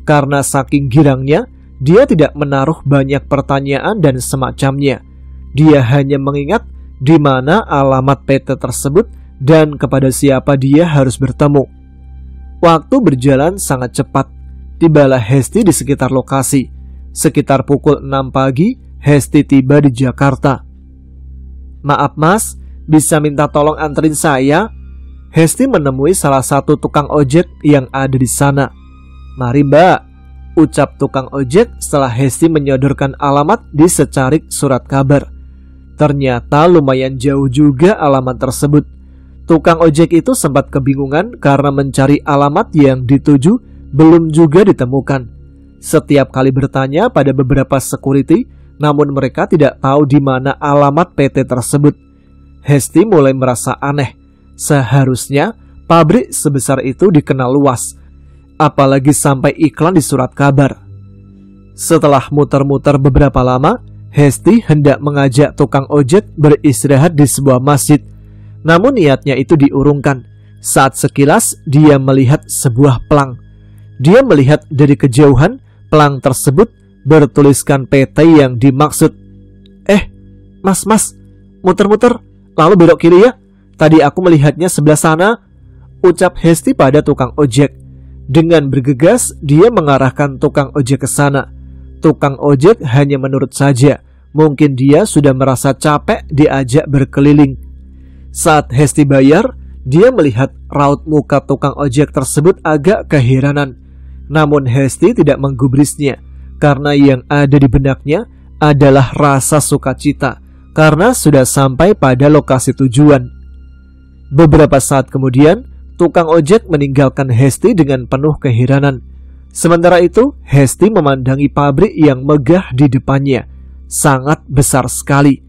Karena saking girangnya, dia tidak menaruh banyak pertanyaan dan semacamnya. Dia hanya mengingat di mana alamat PT tersebut dan kepada siapa dia harus bertemu. Waktu berjalan sangat cepat. Tibalah Hesti di sekitar lokasi. Sekitar pukul 6 pagi, Hesti tiba di Jakarta. Maaf mas, bisa minta tolong anterin saya? Hesti menemui salah satu tukang ojek yang ada di sana. Mari mbak, ucap tukang ojek setelah Hesti menyodorkan alamat di secarik surat kabar. Ternyata lumayan jauh juga alamat tersebut. Tukang ojek itu sempat kebingungan karena mencari alamat yang dituju belum juga ditemukan. Setiap kali bertanya pada beberapa security, namun mereka tidak tahu di mana alamat PT tersebut. Hesti mulai merasa aneh. Seharusnya pabrik sebesar itu dikenal luas, apalagi sampai iklan di surat kabar. Setelah muter-muter beberapa lama, Hesti hendak mengajak tukang ojek beristirahat di sebuah masjid. Namun niatnya itu diurungkan saat sekilas dia melihat sebuah pelang. Dia melihat dari kejauhan pelang tersebut bertuliskan PT yang dimaksud. Mas, muter-muter, lalu belok kiri ya. Tadi aku melihatnya sebelah sana, ucap Hesti pada tukang ojek. Dengan bergegas, dia mengarahkan tukang ojek ke sana. Tukang ojek hanya menurut saja. Mungkin dia sudah merasa capek diajak berkeliling. Saat Hesti bayar, dia melihat raut muka tukang ojek tersebut agak keheranan. Namun Hesti tidak menggubrisnya, karena yang ada di benaknya adalah rasa sukacita karena sudah sampai pada lokasi tujuan. Beberapa saat kemudian, tukang ojek meninggalkan Hesti dengan penuh keheranan. Sementara itu, Hesti memandangi pabrik yang megah di depannya. Sangat besar sekali.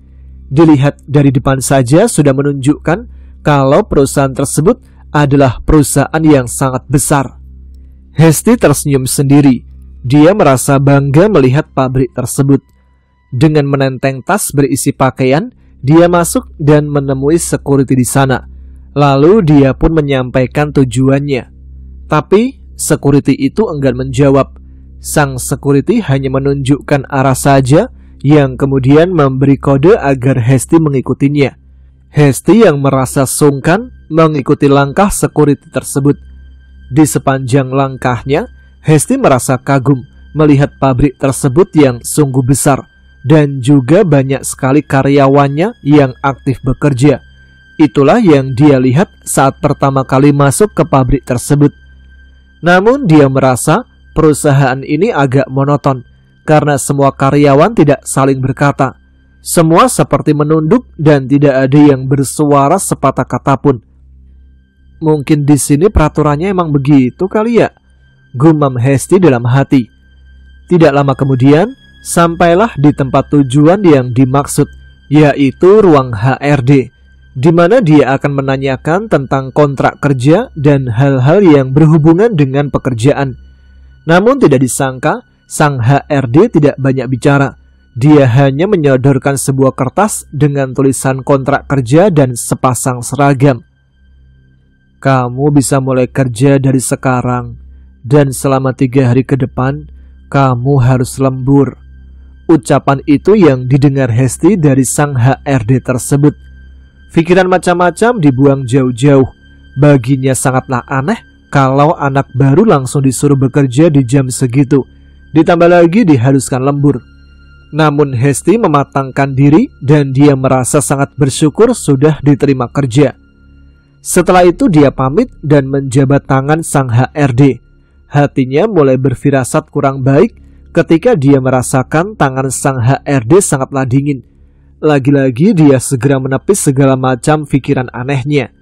Dilihat dari depan saja sudah menunjukkan kalau perusahaan tersebut adalah perusahaan yang sangat besar. Hesti tersenyum sendiri. Dia merasa bangga melihat pabrik tersebut. Dengan menenteng tas berisi pakaian, dia masuk dan menemui security di sana. Lalu dia pun menyampaikan tujuannya. Tapi security itu enggan menjawab. Sang security hanya menunjukkan arah saja, yang kemudian memberi kode agar Hesti mengikutinya. Hesti yang merasa sungkan mengikuti langkah security tersebut. Di sepanjang langkahnya, Hesti merasa kagum melihat pabrik tersebut yang sungguh besar dan juga banyak sekali karyawannya yang aktif bekerja. Itulah yang dia lihat saat pertama kali masuk ke pabrik tersebut. Namun dia merasa perusahaan ini agak monoton karena semua karyawan tidak saling berkata. Semua seperti menunduk dan tidak ada yang bersuara sepatah kata pun. Mungkin di sini peraturannya emang begitu kali ya, gumam Hesti dalam hati. Tidak lama kemudian, sampailah di tempat tujuan yang dimaksud, yaitu ruang HRD, di mana dia akan menanyakan tentang kontrak kerja dan hal-hal yang berhubungan dengan pekerjaan. Namun tidak disangka, sang HRD tidak banyak bicara. Dia hanya menyodorkan sebuah kertas dengan tulisan kontrak kerja dan sepasang seragam. Kamu bisa mulai kerja dari sekarang, dan selama 3 hari ke depan, kamu harus lembur. Ucapan itu yang didengar Hesti dari sang HRD tersebut. Pikiran macam-macam dibuang jauh-jauh. Baginya sangatlah aneh kalau anak baru langsung disuruh bekerja di jam segitu, ditambah lagi diharuskan lembur. Namun Hesti mematangkan diri dan dia merasa sangat bersyukur sudah diterima kerja. Setelah itu dia pamit dan menjabat tangan sang HRD. Hatinya mulai berfirasat kurang baik ketika dia merasakan tangan sang HRD sangatlah dingin. Lagi-lagi dia segera menepis segala macam pikiran anehnya.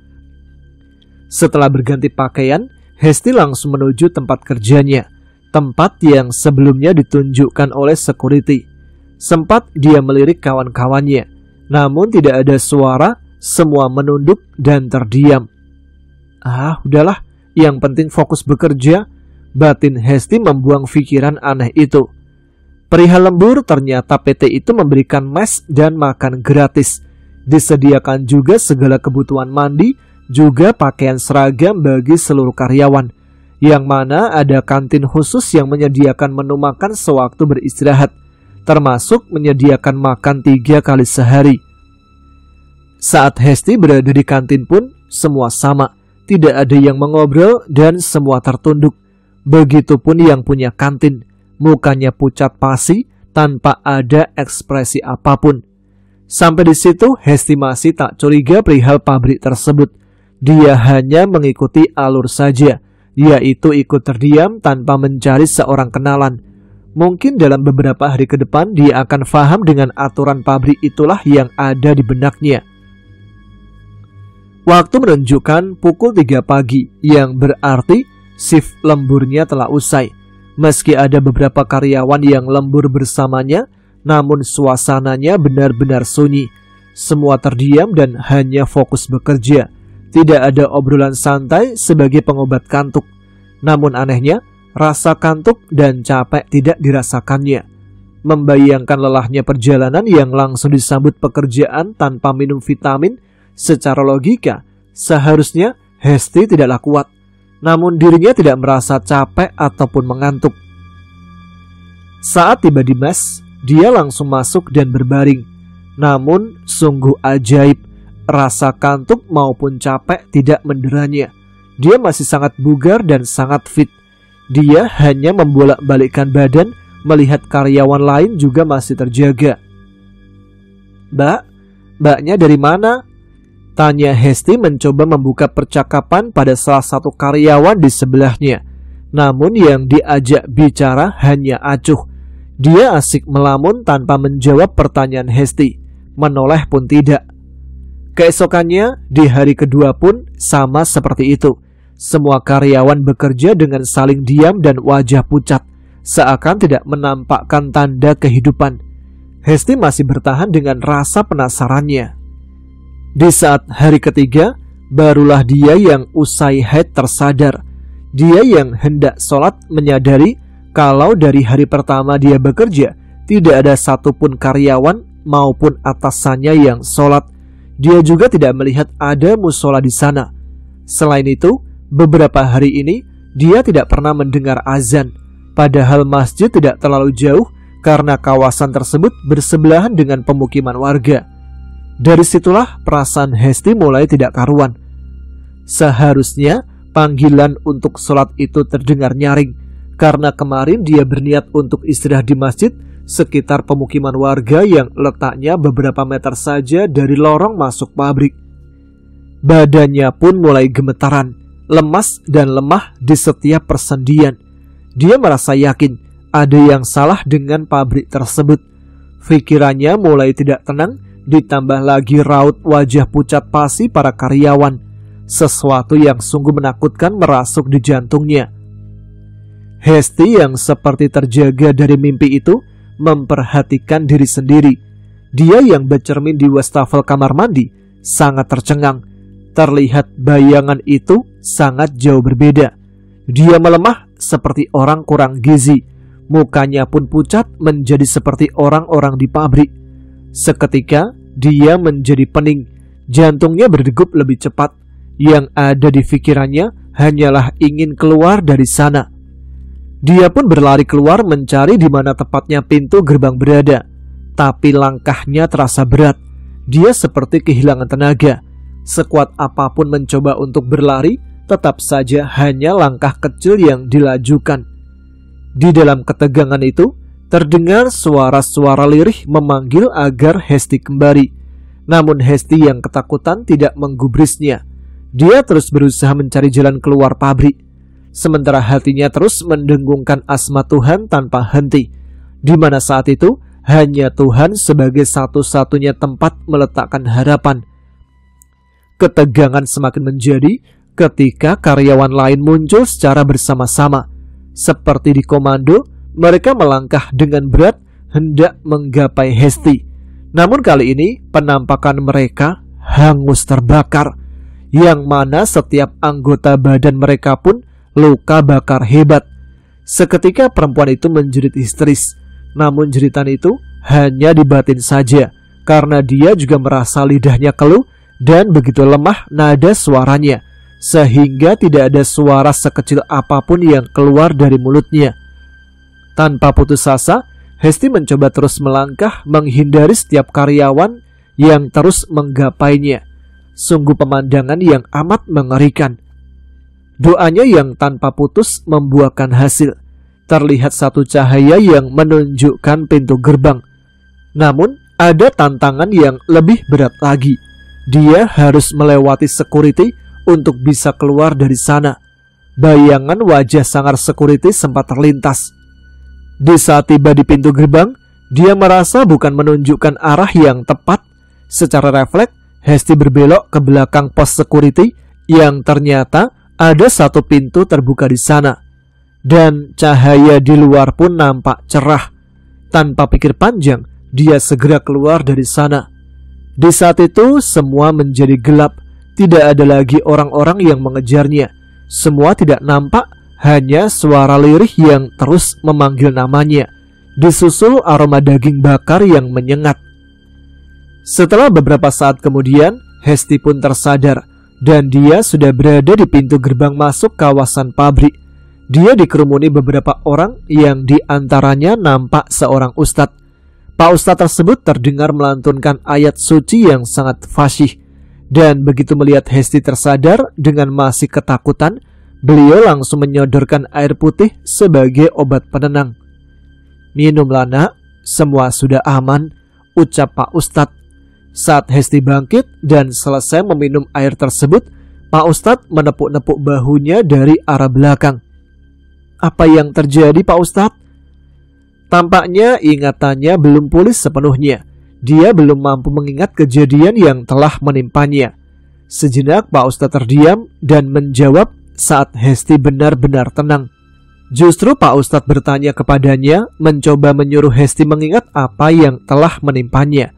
Setelah berganti pakaian, Hesti langsung menuju tempat kerjanya, tempat yang sebelumnya ditunjukkan oleh security. Sempat dia melirik kawan-kawannya, namun tidak ada suara. Semua menunduk dan terdiam. Udahlah, yang penting fokus bekerja. batin Hesti membuang pikiran aneh itu. Perihal lembur, ternyata PT itu memberikan mes dan makan gratis. Disediakan juga segala kebutuhan mandi, juga pakaian seragam bagi seluruh karyawan, yang mana ada kantin khusus yang menyediakan menu makan sewaktu beristirahat, termasuk menyediakan makan 3 kali sehari. Saat Hesti berada di kantin pun semua sama, tidak ada yang mengobrol dan semua tertunduk. Begitupun yang punya kantin, mukanya pucat pasi tanpa ada ekspresi apapun. Sampai di situ Hesti masih tak curiga perihal pabrik tersebut. Dia hanya mengikuti alur saja, yaitu ikut terdiam tanpa mencari seorang kenalan. Mungkin dalam beberapa hari ke depan dia akan paham dengan aturan pabrik itulah yang ada di benaknya. Waktu menunjukkan pukul 3 pagi, yang berarti shift lemburnya telah usai. Meski ada beberapa karyawan yang lembur bersamanya, namun suasananya benar-benar sunyi. Semua terdiam dan hanya fokus bekerja. Tidak ada obrolan santai sebagai pengobat kantuk. Namun anehnya, rasa kantuk dan capek tidak dirasakannya. Membayangkan lelahnya perjalanan yang langsung disambut pekerjaan tanpa minum vitamin, secara logika, seharusnya Hesti tidaklah kuat. Namun dirinya tidak merasa capek ataupun mengantuk. Saat tiba di mes, dia langsung masuk dan berbaring. Namun sungguh ajaib, rasa kantuk maupun capek tidak menderanya. Dia masih sangat bugar dan sangat fit. Dia hanya membolak-balikkan badan, melihat karyawan lain juga masih terjaga. Mbaknya dari mana?" tanya Hesti mencoba membuka percakapan pada salah satu karyawan di sebelahnya. Namun yang diajak bicara hanya acuh. Dia asik melamun tanpa menjawab pertanyaan Hesti. Menoleh pun tidak. Keesokannya, di hari kedua pun sama seperti itu. Semua karyawan bekerja dengan saling diam dan wajah pucat, seakan tidak menampakkan tanda kehidupan. Hesti masih bertahan dengan rasa penasarannya. Di saat hari ketiga, barulah dia yang usai haid tersadar. Dia yang hendak sholat menyadari kalau dari hari pertama dia bekerja, tidak ada satupun karyawan maupun atasannya yang sholat. Dia juga tidak melihat ada musola di sana. Selain itu, beberapa hari ini dia tidak pernah mendengar azan. Padahal masjid tidak terlalu jauh karena kawasan tersebut bersebelahan dengan pemukiman warga. Dari situlah perasaan Hesti mulai tidak karuan. Seharusnya panggilan untuk sholat itu terdengar nyaring, karena kemarin dia berniat untuk istirahat di masjid sekitar pemukiman warga yang letaknya beberapa meter saja dari lorong masuk pabrik. Badannya pun mulai gemetaran, lemas dan lemah di setiap persendian. Dia merasa yakin ada yang salah dengan pabrik tersebut. Pikirannya mulai tidak tenang, ditambah lagi raut wajah pucat pasi para karyawan. Sesuatu yang sungguh menakutkan merasuk di jantungnya. Hesti yang seperti terjaga dari mimpi itu memperhatikan diri sendiri. Dia yang bercermin di wastafel kamar mandi sangat tercengang. Terlihat bayangan itu sangat jauh berbeda. Dia melemah seperti orang kurang gizi. Mukanya pun pucat menjadi seperti orang-orang di pabrik. Seketika dia menjadi pening. Jantungnya berdegup lebih cepat. Yang ada di pikirannya hanyalah ingin keluar dari sana. Dia pun berlari keluar mencari di mana tepatnya pintu gerbang berada. Tapi langkahnya terasa berat. Dia seperti kehilangan tenaga. Sekuat apapun mencoba untuk berlari, tetap saja hanya langkah kecil yang dilajukan. Di dalam ketegangan itu, terdengar suara-suara lirih memanggil agar Hesti kembali. Namun Hesti yang ketakutan tidak menggubrisnya. Dia terus berusaha mencari jalan keluar pabrik. Sementara hatinya terus mendengungkan asma Tuhan tanpa henti, di mana saat itu hanya Tuhan sebagai satu-satunya tempat meletakkan harapan. Ketegangan semakin menjadi ketika karyawan lain muncul secara bersama-sama. Seperti dikomando, mereka melangkah dengan berat hendak menggapai Hesti. Namun kali ini penampakan mereka hangus terbakar, yang mana setiap anggota badan mereka pun luka bakar hebat. Seketika perempuan itu menjerit histeris. Namun jeritan itu hanya di batin saja, karena dia juga merasa lidahnya keluh dan begitu lemah nada suaranya, sehingga tidak ada suara sekecil apapun yang keluar dari mulutnya. Tanpa putus asa, Hesti mencoba terus melangkah menghindari setiap karyawan yang terus menggapainya. Sungguh pemandangan yang amat mengerikan. Doanya yang tanpa putus membuahkan hasil. Terlihat satu cahaya yang menunjukkan pintu gerbang. Namun ada tantangan yang lebih berat lagi. Dia harus melewati security untuk bisa keluar dari sana. Bayangan wajah sangar security sempat terlintas. Di saat tiba di pintu gerbang, dia merasa bukan menunjukkan arah yang tepat. Secara refleks, Hesti berbelok ke belakang pos security yang ternyata ada satu pintu terbuka di sana. Dan cahaya di luar pun nampak cerah. Tanpa pikir panjang, dia segera keluar dari sana. Di saat itu semua menjadi gelap. Tidak ada lagi orang-orang yang mengejarnya. Semua tidak nampak, hanya suara lirih yang terus memanggil namanya, disusul aroma daging bakar yang menyengat. Setelah beberapa saat kemudian, Hesti pun tersadar dan dia sudah berada di pintu gerbang masuk kawasan pabrik. Dia dikerumuni beberapa orang yang diantaranya nampak seorang ustadz. Pak ustadz tersebut terdengar melantunkan ayat suci yang sangat fasih. Dan begitu melihat Hesti tersadar dengan masih ketakutan, beliau langsung menyodorkan air putih sebagai obat penenang. "Minumlah nak, semua sudah aman," ucap Pak ustadz. Saat Hesti bangkit dan selesai meminum air tersebut, Pak ustadz menepuk-nepuk bahunya dari arah belakang. "Apa yang terjadi, Pak ustadz?" Tampaknya ingatannya belum pulih sepenuhnya. Dia belum mampu mengingat kejadian yang telah menimpanya. Sejenak Pak ustadz terdiam dan menjawab saat Hesti benar-benar tenang. Justru Pak ustadz bertanya kepadanya, mencoba menyuruh Hesti mengingat apa yang telah menimpanya.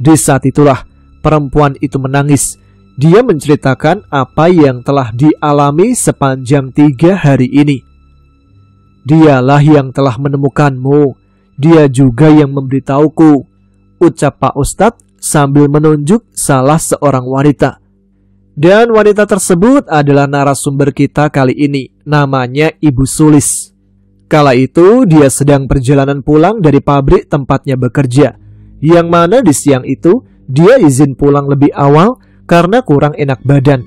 Di saat itulah perempuan itu menangis. Dia menceritakan apa yang telah dialami sepanjang 3 hari ini. "Dialah yang telah menemukanmu. Dia juga yang memberitahuku," ucap Pak ustadz sambil menunjuk salah seorang wanita. Dan wanita tersebut adalah narasumber kita kali ini. Namanya Ibu Sulis. Kala itu dia sedang perjalanan pulang dari pabrik tempatnya bekerja, yang mana di siang itu dia izin pulang lebih awal karena kurang enak badan.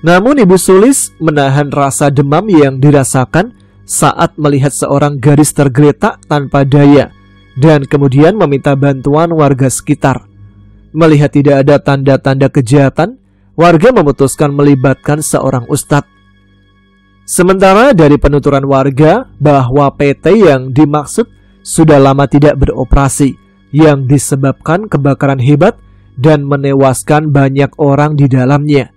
Namun Ibu Sulis menahan rasa demam yang dirasakan saat melihat seorang gadis tergeletak tanpa daya, dan kemudian meminta bantuan warga sekitar. Melihat tidak ada tanda-tanda kejahatan, warga memutuskan melibatkan seorang ustadz. Sementara dari penuturan warga bahwa PT yang dimaksud sudah lama tidak beroperasi, yang disebabkan kebakaran hebat dan menewaskan banyak orang di dalamnya.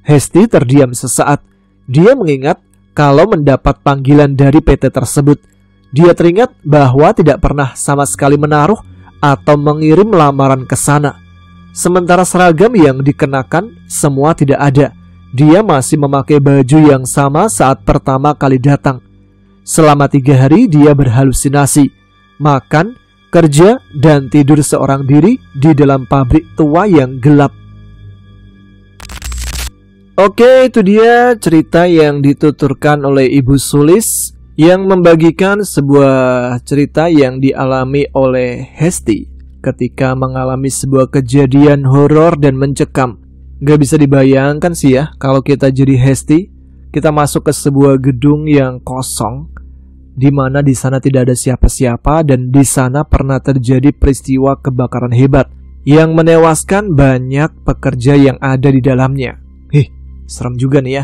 Hesti terdiam sesaat. Dia mengingat kalau mendapat panggilan dari PT tersebut. Dia teringat bahwa tidak pernah sama sekali menaruh atau mengirim lamaran ke sana. Sementara seragam yang dikenakan semua tidak ada. Dia masih memakai baju yang sama saat pertama kali datang. Selama 3 hari dia berhalusinasi, makan, kerja, dan tidur seorang diri di dalam pabrik tua yang gelap. Oke, itu dia cerita yang dituturkan oleh Ibu Sulis yang membagikan sebuah cerita yang dialami oleh Hesti ketika mengalami sebuah kejadian horor dan mencekam. Gak bisa dibayangkan sih ya kalau kita jadi Hesti, kita masuk ke sebuah gedung yang kosong, di mana di sana tidak ada siapa-siapa dan di sana pernah terjadi peristiwa kebakaran hebat yang menewaskan banyak pekerja yang ada di dalamnya. Serem juga nih ya.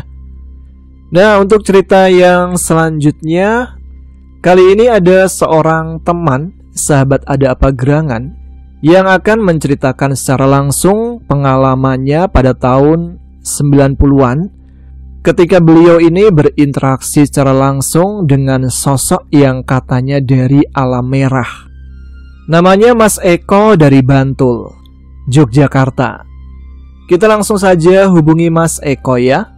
Nah, untuk cerita yang selanjutnya, kali ini ada seorang teman, sahabat Ada Apa Gerangan, yang akan menceritakan secara langsung pengalamannya pada tahun 90-an ketika beliau ini berinteraksi secara langsung dengan sosok yang katanya dari alam merah. Namanya Mas Eko dari Bantul, Yogyakarta. Kita langsung saja hubungi Mas Eko ya.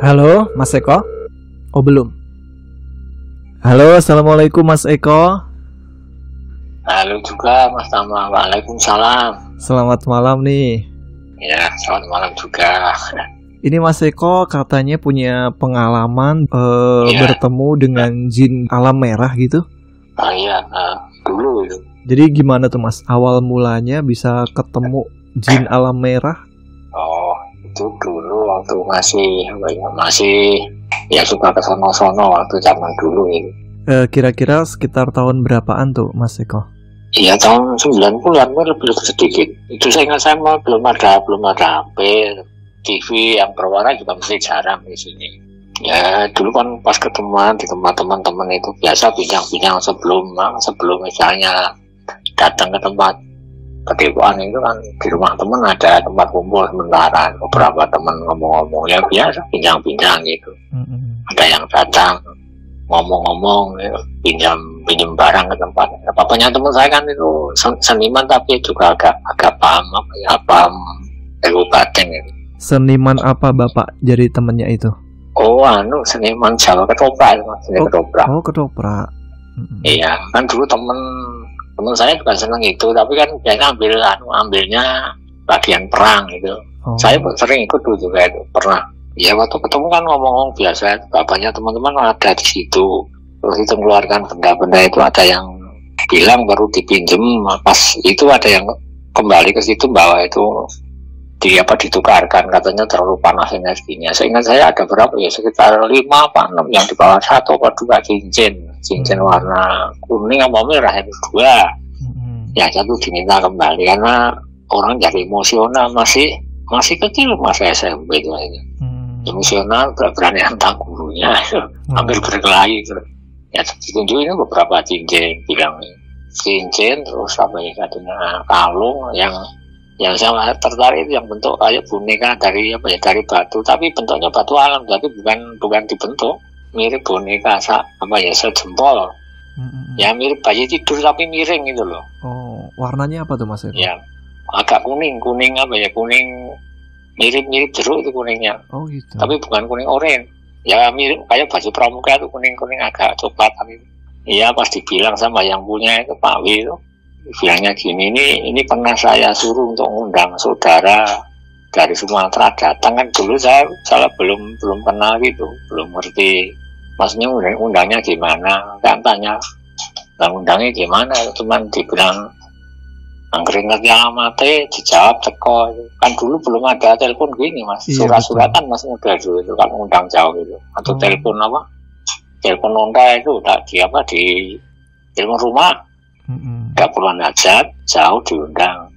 Halo Mas Eko. Oh belum. Halo, assalamualaikum Mas Eko. Halo juga Mas Tama, waalaikumsalam. Selamat malam nih. Ya, selamat malam juga. Ini Mas Eko katanya punya pengalaman Iya. bertemu dengan jin alam merah gitu. Iya, dulu itu. Jadi gimana tuh Mas? Awal mulanya bisa ketemu jin alam merah? Oh, itu dulu waktu masih ya suka ke sono-sono waktu zaman dulu ini. Kira-kira sekitar tahun berapaan tuh Mas Eko? Iya, tahun 90-an lebih sedikit. Itu saya ingat belum ada HP, TV yang berwarna juga masih jarang di sini. Ya, dulu kan pas ketemuan di tempat teman-teman itu biasa bincang-bincang sebelum misalnya datang ke tempat ketipuan itu kan di rumah teman ada tempat kumpul sementara, beberapa teman ngomong-ngomong ya biasa bincang-bincang gitu. Ada yang datang ngomong-ngomong ya, pinjam barang ke tempat. Bapaknya teman saya kan itu seniman tapi juga agak paham paham kabupaten itu. Seniman apa Bapak jadi temennya itu? Oh, seniman Jawa ketoprak itu, seni ketoprak. Oh, ketoprak. Iya, kan dulu temen saya juga seneng itu, tapi kan biasanya ambilnya bagian perang gitu. Oh. Saya sering ikut dulu juga itu, pernah. Ya waktu ketemu kan ngomong-ngomong biasa, bapaknya teman-teman ada di situ. Terus itu mengeluarkan benda-benda itu, ada yang bilang baru dipinjem, pas itu ada yang kembali ke situ bawa itu ditukarkan, katanya terlalu panas energinya. Seingat saya ada berapa ya, sekitar 5 apa 6 yang di bawah 1 atau 2 cincin warna kuning apa merah itu 2. Yang 1 diminta kembali karena orang jadi emosional, masih kecil, masih SMP itu aja. Emosional, berani hantam gurunya, hampir berkelahi. Ya ditunjukin beberapa cincin, bilang cincin, terus apa ya katanya kalung yang saya tertarik itu yang bentuk kayak boneka dari batu, tapi bentuknya batu alam, tapi bukan dibentuk mirip boneka sejempol. Ya mirip bayi tidur tapi miring gitu loh. Oh, warnanya apa tuh Mas Eko? Ya agak kuning mirip jeruk itu kuningnya. Oh gitu. Tapi bukan kuning oranye. Ya mirip kayak baju pramuka itu kuning agak coklat tapi. Iya, pas dibilang sama yang punya itu Pak W itu, bilangnya gini, ini pernah saya suruh untuk ngundang saudara dari Sumatera datang, kan dulu saya belum kenal gitu, belum ngerti maksudnya undangnya gimana, kan tanya undangnya gimana, cuman dibilang angkring ngerti alamatnya, dijawab teko. Kan dulu belum ada telepon gini Mas, surat-suratan masih muda dulu itu kan undang jauh gitu, atau telepon onta itu udah di telepon rumah. Gak perlu hajat, jauh diundang.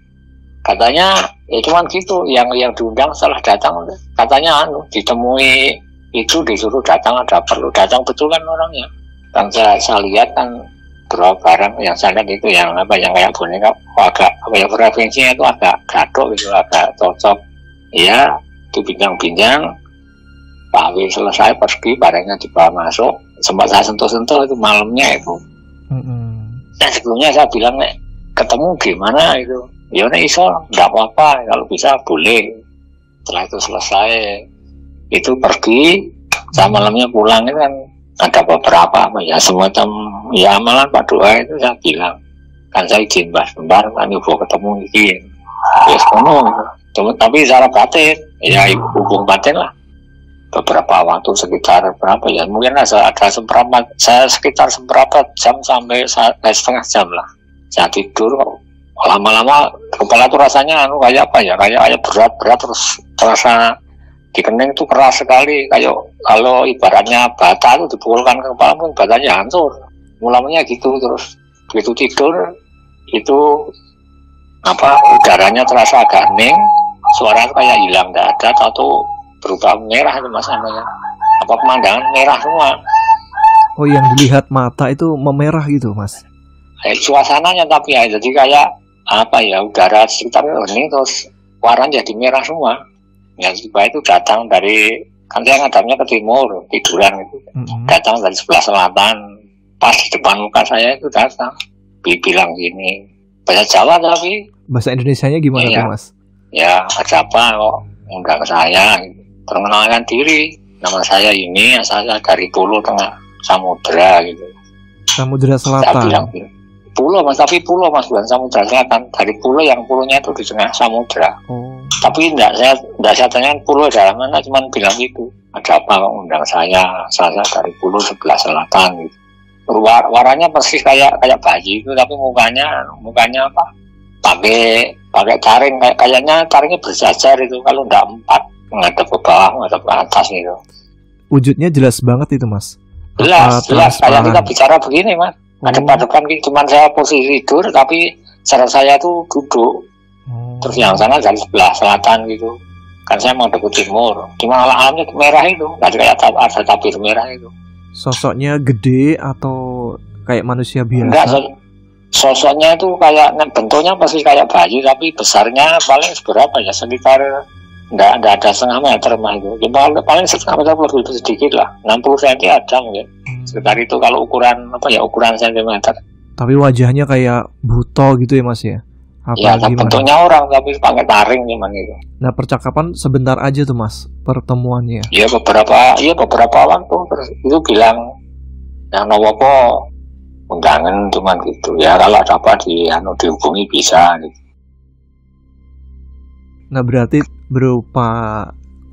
Katanya ya cuman gitu, yang diundang setelah datang katanya ditemui itu disuruh datang, ada perlu datang betul kan orangnya. Dan saya lihat kan berapa barang yang saya lihat itu yang kayak boneka agak frekuensinya itu agak gaduh gitu, agak cocok. Iya, dibincang-bincang. Pak W selesai pergi, barangnya dibawa masuk. Sempat saya sentuh-sentuh itu malamnya itu. Nah sebelumnya saya bilang ketemu gimana itu, ya iso nggak apa-apa, kalau bisa boleh. Setelah itu selesai itu pergi, saya malamnya pulang itu kan ada beberapa semacam ya amalan Pak doa itu saya bilang kan saya izin sebentar kan ibu ketemu izin ya tapi secara batin ya ibu hubung batin lah beberapa waktu sekitar berapa ya mungkin ada sekitar seperempat jam sampai setengah jam lah saya tidur lama-lama kepala tuh rasanya kayak apa ya kayak berat terus terasa di kening itu keras sekali, kayak kalau ibaratnya bata itu dipukulkan ke kepala pun batanya hancur mulanya gitu. Terus begitu tidur itu udaranya terasa agak hening, suara kayak hilang, tidak ada, atau berubah merah itu Mas namanya. Pemandangan merah semua. Oh, yang dilihat mata itu memerah gitu Mas? Suasananya tapi ya jadi kayak udara sekitar hening terus warnanya jadi merah semua. Ya tiba itu datang dari, kan saya ngadapnya ke timur, tiduran itu. Datang dari sebelah selatan, pas di depan muka saya itu datang. Bilang gini, bahasa Jawa tapi. Bahasa Indonesianya gimana tuh Mas? Ya ada apa kok undang saya, perkenalkan diri. Nama saya ini, saya dari Polo Tengah. samudra gitu. Samudra Saya bilang Selatan. pulau mas, tapi pulau mas, bukan samudra selatan. Dari pulau yang pulaunya itu di tengah samudra. Oh. Tapi enggak saya tanyakan pulau dalam mana, cuman bilang gitu. Ada apa undang saya dari pulau sebelah selatan gitu. Warnanya persis kayak bayi itu, tapi mukanya apa? Pakai taring, kayaknya taringnya berjajar itu, kalau enggak 4 menghadap ke bawah, menghadap ke atas gitu. Wujudnya jelas banget itu mas. Jelas, kayak transparan? kita bicara begini mas. Adep-adepan gitu, cuman saya posisi tidur, tapi cara saya tuh duduk. Terus yang sana dari sebelah selatan gitu. Kan saya mau ke timur. Cuma alamnya merah itu, nggak kayak ada tabir merah itu. Sosoknya gede atau kayak manusia biasa? Enggak, sosoknya itu kayak bentuknya pasti kayak bayi, tapi besarnya paling seberapa ya, sekitar enggak ada setengah meter mah itu. Cuma paling setengah meter lebih sedikit lah, 60 cm ada mungkin. Sekitar itu kalau ukuran ukuran sentimeter. Tapi wajahnya kayak buto gitu ya mas ya? Apa Ya, gimana? bentuknya orang tapi pakai taring cuman itu. Nah percakapan sebentar aja tuh mas pertemuannya. Ya beberapa waktu terus itu bilang yang nopo undangan cuman gitu ya, kalau ada apa dihubungi bisa gitu. Nah berarti berupa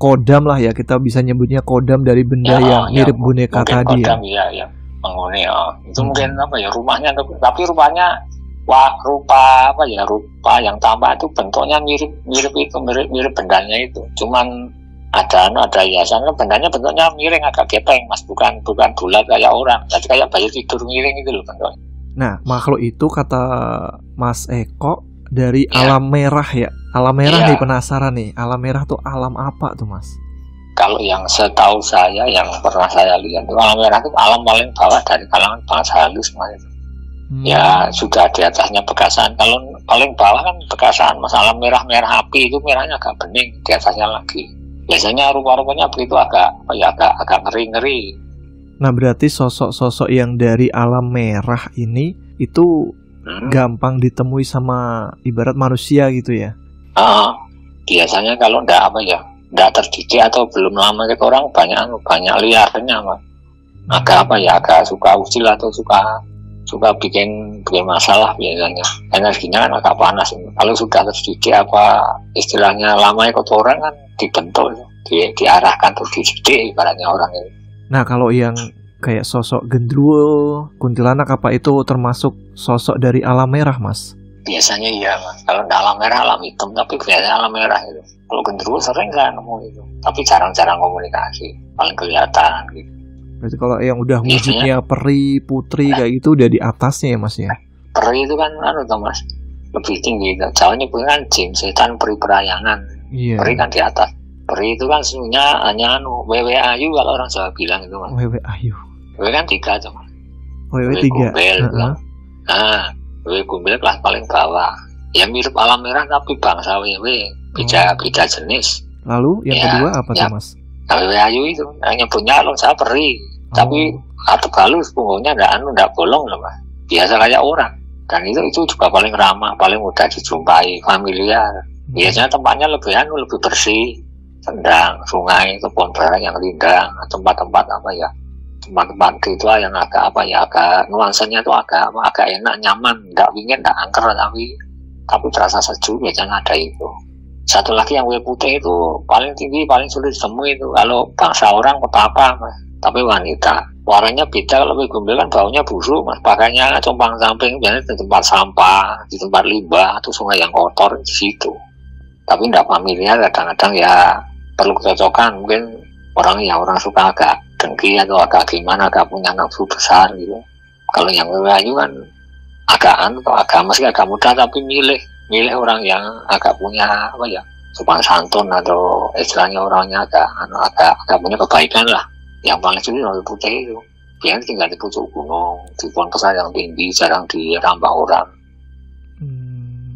kodam lah ya, kita bisa nyebutnya kodam dari benda yang mirip boneka tadi kodam, ya. Ya penghuni itu mungkin apa ya rumahnya, tapi rumahnya rupa yang tampak itu bentuknya mirip bendanya itu, cuman ada hiasan, bendanya bentuknya miring agak gepeng mas, bukan bulat kayak orang, jadi kayak bayi tidur miring itu loh bentuknya. Nah makhluk itu kata Mas Eko dari alam merah ya. Alam merah nih, penasaran nih, alam merah tuh alam apa tuh mas? Kalau yang setahu saya, yang pernah saya lihat itu alam merah itu alam paling bawah dari kalangan bangsa halus mas. Ya sudah di atasnya Bekasan. Kalau paling bawah kan Bekasan, masalah merah api itu merahnya agak bening, di atasnya lagi. Biasanya rupa-rupanya begitu agak ngeri. Nah berarti sosok-sosok yang dari alam merah ini itu gampang ditemui sama ibarat manusia gitu ya? Biasanya kalau ndak terdidik atau belum lama ke orang banyak liarnya mas. Agak suka usil atau suka bikin masalah biasanya. Energinya kan agak panas. Kalau sudah terdidik istilahnya lama ikut orang kan dibentuk, diarahkan atau dididik ibaratnya orang itu. Nah kalau yang kayak sosok gendruwo, kuntilanak apa itu termasuk sosok dari alam merah mas? Biasanya iya mas. Kalau nggak alam merah, alam hitam, tapi biasanya alam merah itu. Kalau gendruwo sering kan nemu itu, tapi jarang-jarang komunikasi, paling kelihatan gitu. Berarti kalau yang udah wujudnya peri, putri kayak gitu udah di atasnya ya mas ya? Peri itu kan mas, lebih tinggi. Jauhnya bukan jin, setan, peri perayangan. Iya. Peri kan di atas. Peri itu kan sebenarnya hanya wewe ayu kalau orang Jawa bilang itu mas. Wewe ayu. Wewe kan 3 tuh mas. Wewe 3. Gombel, wewe gombel kelas paling bawah. Ya mirip alam merah tapi bangsa wewe, beda jenis. Lalu yang kedua apa tuh mas? Wewe ayu itu nyebutnya kalau saya peri, tapi atau halus punggungnya ndak bolong loh mas. Biasa kayak orang. Dan itu juga paling ramah, paling mudah dijumpai, familiar. Biasanya tempatnya lebih bersih, sendang, sungai, kebun barang yang rindang, tempat-tempat tempat-tempat ritual yang agak nuansanya itu agak enak, nyaman, nggak dingin, nggak angker, tapi terasa sejuk. Biasanya ada itu. Satu lagi yang wewe putih itu paling tinggi, paling sulit ditemui itu kalau bangsa orang petapa mas, tapi wanita. Warnanya beda. Kalau wewe gombel kan baunya busuk mas, pakainya compang samping, biasanya di tempat sampah, di tempat limbah atau sungai yang kotor di situ. Tapi tidak familiar, kadang-kadang ya perlu kecocokan. Mungkin orang suka agak dengki atau agak gimana, agak punya nafsu besar gitu. Kalau yang wewe ayu kan agak meski agak mudah, tapi milih orang yang agak punya sopan santun atau istilahnya orangnya agak punya kebaikan lah. Yang paling sulit orang putih itu, dia tinggal di pucuk gunung, di pohon besar yang tinggi, jarang dirambah orang.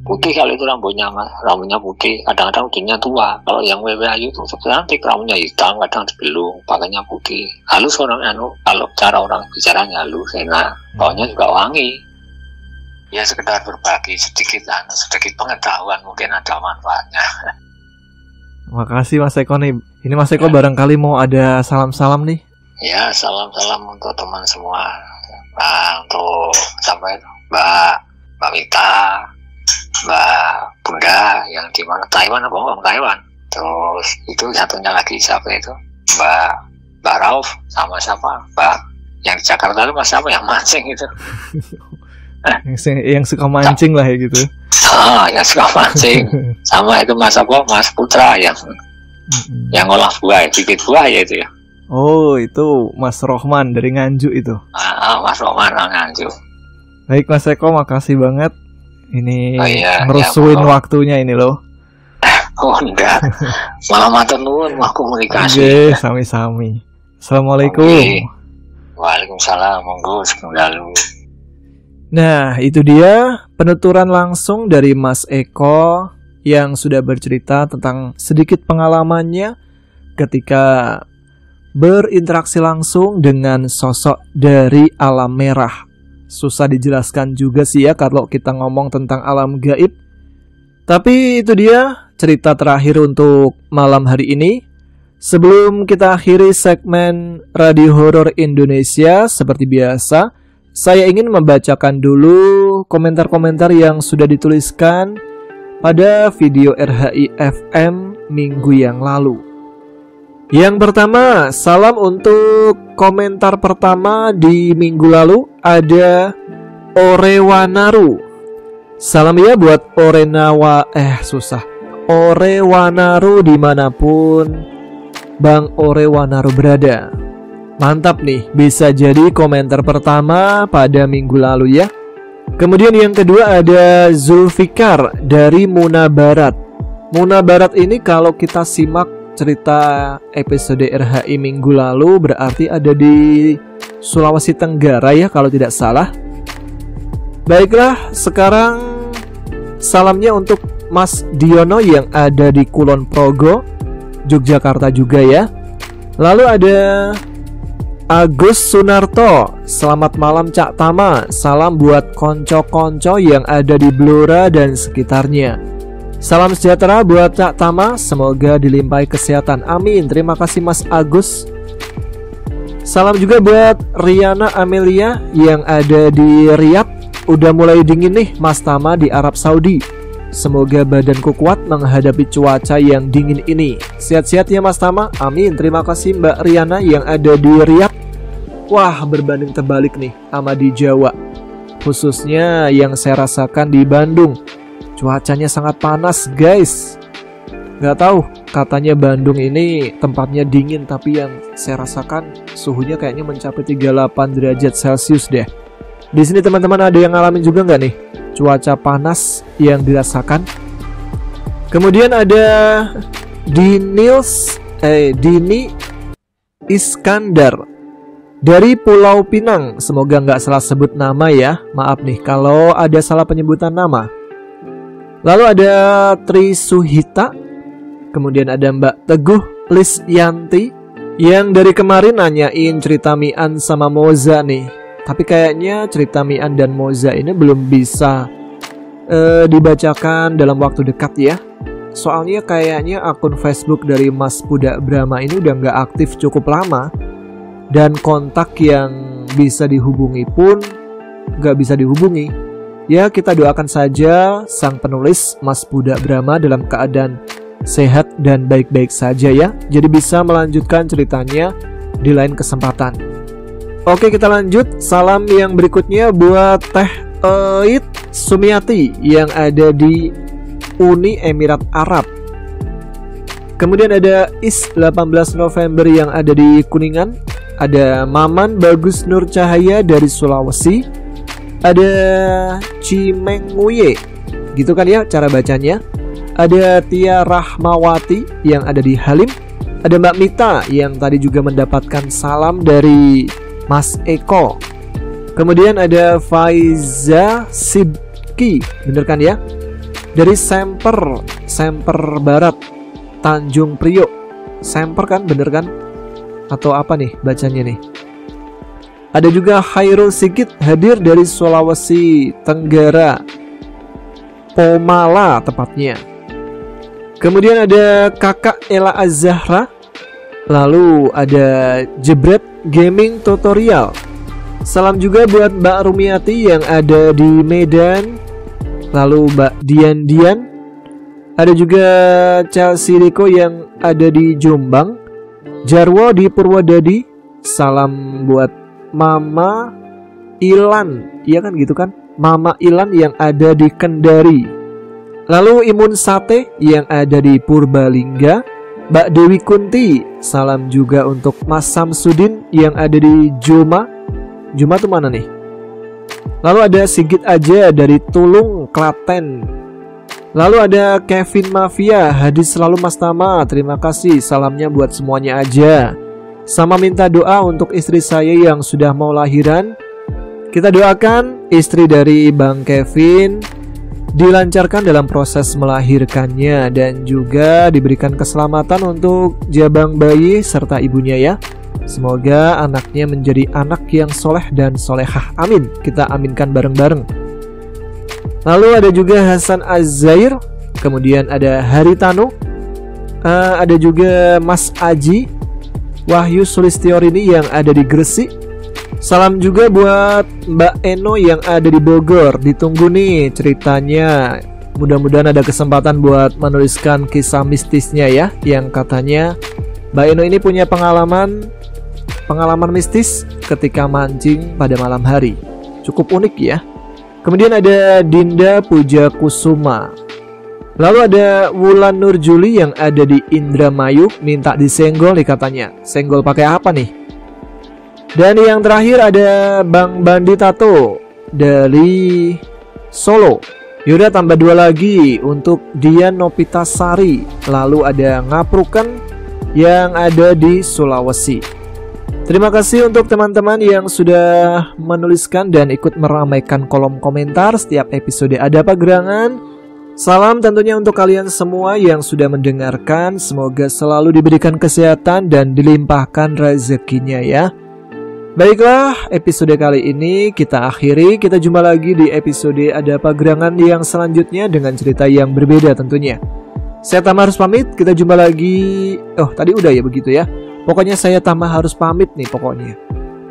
Putih kalau itu rambutnya mas, rambutnya putih, kadang-kadang ujungnya tua. Kalau yang wewe ayu itu cantik, rambutnya hitam, kadang dibelung, pakainya putih. Halus orang kalau cara orang bicaranya halus, enak, baunya juga wangi. Ya sekedar berbagi sedikit pengetahuan, mungkin ada manfaatnya. Makasih Mas Eko nih. Ini Mas Eko barangkali mau ada salam-salam nih. Ya, salam-salam untuk teman semua. Nah, untuk siapa itu? Mbak Wita, Mbak Bunda yang di mana, Taiwan apa enggak? Taiwan. Terus itu satunya lagi siapa itu? Mbak Rauf sama siapa? Mbak yang di Jakarta itu mas siapa yang mancing itu? yang suka mancing lah ya gitu. Yang suka mancing. Sama itu mas apa? Mas Putra yang ngolah buah, bikin buah ya itu ya. Oh, itu Mas Rohman dari Nganjuk itu. Mas Rohman Nganjuk. Baik Mas Eko, makasih banget. Ini ngerusuin ya, waktunya ini loh. Oh enggak, malah matur nuwun mah komunikasi. Oke, sami-sami. Assalamualaikum. Waalaikumsalam, monggo sekendalu. Nah, itu dia penuturan langsung dari Mas Eko yang sudah bercerita tentang sedikit pengalamannya ketika berinteraksi langsung dengan sosok dari alam merah. Susah dijelaskan juga sih ya kalau kita ngomong tentang alam gaib. Tapi itu dia cerita terakhir untuk malam hari ini. Sebelum kita akhiri segmen Radio Horor Indonesia, seperti biasa, saya ingin membacakan dulu komentar-komentar yang sudah dituliskan pada video RHI FM minggu yang lalu. Yang pertama, salam untuk komentar pertama di minggu lalu, ada Orewanaru. Salam ya buat Orewanaru dimanapun Bang Orewanaru berada. Mantap nih, bisa jadi komentar pertama pada minggu lalu ya. Kemudian yang kedua ada Zulfikar dari Muna Barat. Muna Barat ini kalau kita simak cerita episode RHI minggu lalu berarti ada di Sulawesi Tenggara ya kalau tidak salah. Baiklah, sekarang salamnya untuk Mas Diono yang ada di Kulon Progo, Yogyakarta juga ya. Lalu ada Agus Sunarto, selamat malam Cak Tama, salam buat konco-konco yang ada di Blora dan sekitarnya. Salam sejahtera buat Cak Tama, semoga dilimpahi kesehatan, amin. Terima kasih Mas Agus. Salam juga buat Riana Amelia yang ada di Riyadh. Udah mulai dingin nih Mas Tama di Arab Saudi. Semoga badanku kuat menghadapi cuaca yang dingin ini. Sehat-sehat ya Mas Tama, amin. Terima kasih Mbak Riana yang ada di Riyadh. Wah, berbanding terbalik nih sama di Jawa, khususnya yang saya rasakan di Bandung. Cuacanya sangat panas guys. Gak tahu, katanya Bandung ini tempatnya dingin, tapi yang saya rasakan suhunya kayaknya mencapai 38 derajat Celcius deh. Di sini teman-teman ada yang ngalamin juga nggak nih cuaca panas yang dirasakan? Kemudian ada Dini Iskandar dari Pulau Pinang. Semoga nggak salah sebut nama ya. Maaf nih kalau ada salah penyebutan nama. Lalu ada Trisuhita. Kemudian ada Mbak Teguh Lisyanti yang dari kemarin nanyain cerita Mian sama Moza nih. Tapi kayaknya cerita Mian dan Moza ini belum bisa dibacakan dalam waktu dekat ya. Soalnya kayaknya akun Facebook dari Mas Pudak Brahma ini udah nggak aktif cukup lama. Dan kontak yang bisa dihubungi pun nggak bisa dihubungi. Ya, kita doakan saja sang penulis Mas Pudak Brahma dalam keadaan sehat dan baik-baik saja ya. Jadi bisa melanjutkan ceritanya di lain kesempatan. Oke, kita lanjut. Salam yang berikutnya buat Teh Eid Sumiati yang ada di Uni Emirat Arab. Kemudian ada Is 18 November yang ada di Kuningan. Ada Maman Bagus Nur Cahaya dari Sulawesi. Ada Cimenguye, gitu kan ya cara bacanya. Ada Tia Rahmawati yang ada di Halim. Ada Mbak Mita yang tadi juga mendapatkan salam dari Mas Eko. Kemudian ada Faiza Sidki, bener kan ya? Dari Semper Barat, Tanjung Priok. Semper kan, bener kan? Atau apa nih bacanya nih? Ada juga Khairul Sigit hadir dari Sulawesi Tenggara, Pomala tepatnya. Kemudian ada Kakak Ella Azahra. Lalu ada Jebret Gaming Tutorial. Salam juga buat Mbak Rumiati yang ada di Medan. Lalu Mbak Dian. Ada juga Chelsea Riko yang ada di Jombang. Jarwo di Purwodadi. Salam buat Mama Ilan. Iya kan gitu kan? Mama Ilan yang ada di Kendari. Lalu Imun Sate yang ada di Purbalingga. Mbak Dewi Kunti. Salam juga untuk Mas Samsudin yang ada di Juma. Juma tuh mana nih? Lalu ada Sigit Aja dari Tulung, Klaten. Lalu ada Kevin Mafia, hadis selalu Mas Tama. Terima kasih, salamnya buat semuanya aja. Sama minta doa untuk istri saya yang sudah mau lahiran. Kita doakan istri dari Bang Kevin dilancarkan dalam proses melahirkannya dan juga diberikan keselamatan untuk jabang bayi serta ibunya ya. Semoga anaknya menjadi anak yang soleh dan solehah. Amin. Kita aminkan bareng-bareng. Lalu ada juga Hasan Azair. Kemudian ada Haritano. Ada juga Mas Aji Wahyu Sulistiorini yang ada di Gresik. Salam juga buat Mbak Eno yang ada di Bogor. Ditunggu nih ceritanya. Mudah-mudahan ada kesempatan buat menuliskan kisah mistisnya ya. Yang katanya Mbak Eno ini punya pengalaman mistis ketika mancing pada malam hari. Cukup unik ya. Kemudian ada Dinda Puja Kusuma. Lalu ada Wulan Nurjuli yang ada di Indramayu, minta disenggol nih katanya. Senggol pakai apa nih? Dan yang terakhir ada Bang Bandi Tato dari Solo. Yaudah tambah 2 lagi untuk Dian Nopitasari. Lalu ada Ngapruken yang ada di Sulawesi. Terima kasih untuk teman-teman yang sudah menuliskan dan ikut meramaikan kolom komentar setiap episode Ada Apa Gerangan. Salam tentunya untuk kalian semua yang sudah mendengarkan. Semoga selalu diberikan kesehatan dan dilimpahkan rezekinya ya. Baiklah, episode kali ini kita akhiri. Kita jumpa lagi di episode Ada Apa Gerangan yang selanjutnya dengan cerita yang berbeda tentunya. Saya Tama harus pamit, kita jumpa lagi. Oh, tadi udah ya begitu ya. Pokoknya saya Tama harus pamit nih pokoknya.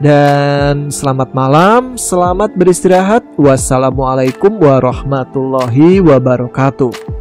Dan selamat malam, selamat beristirahat. Wassalamualaikum warahmatullahi wabarakatuh.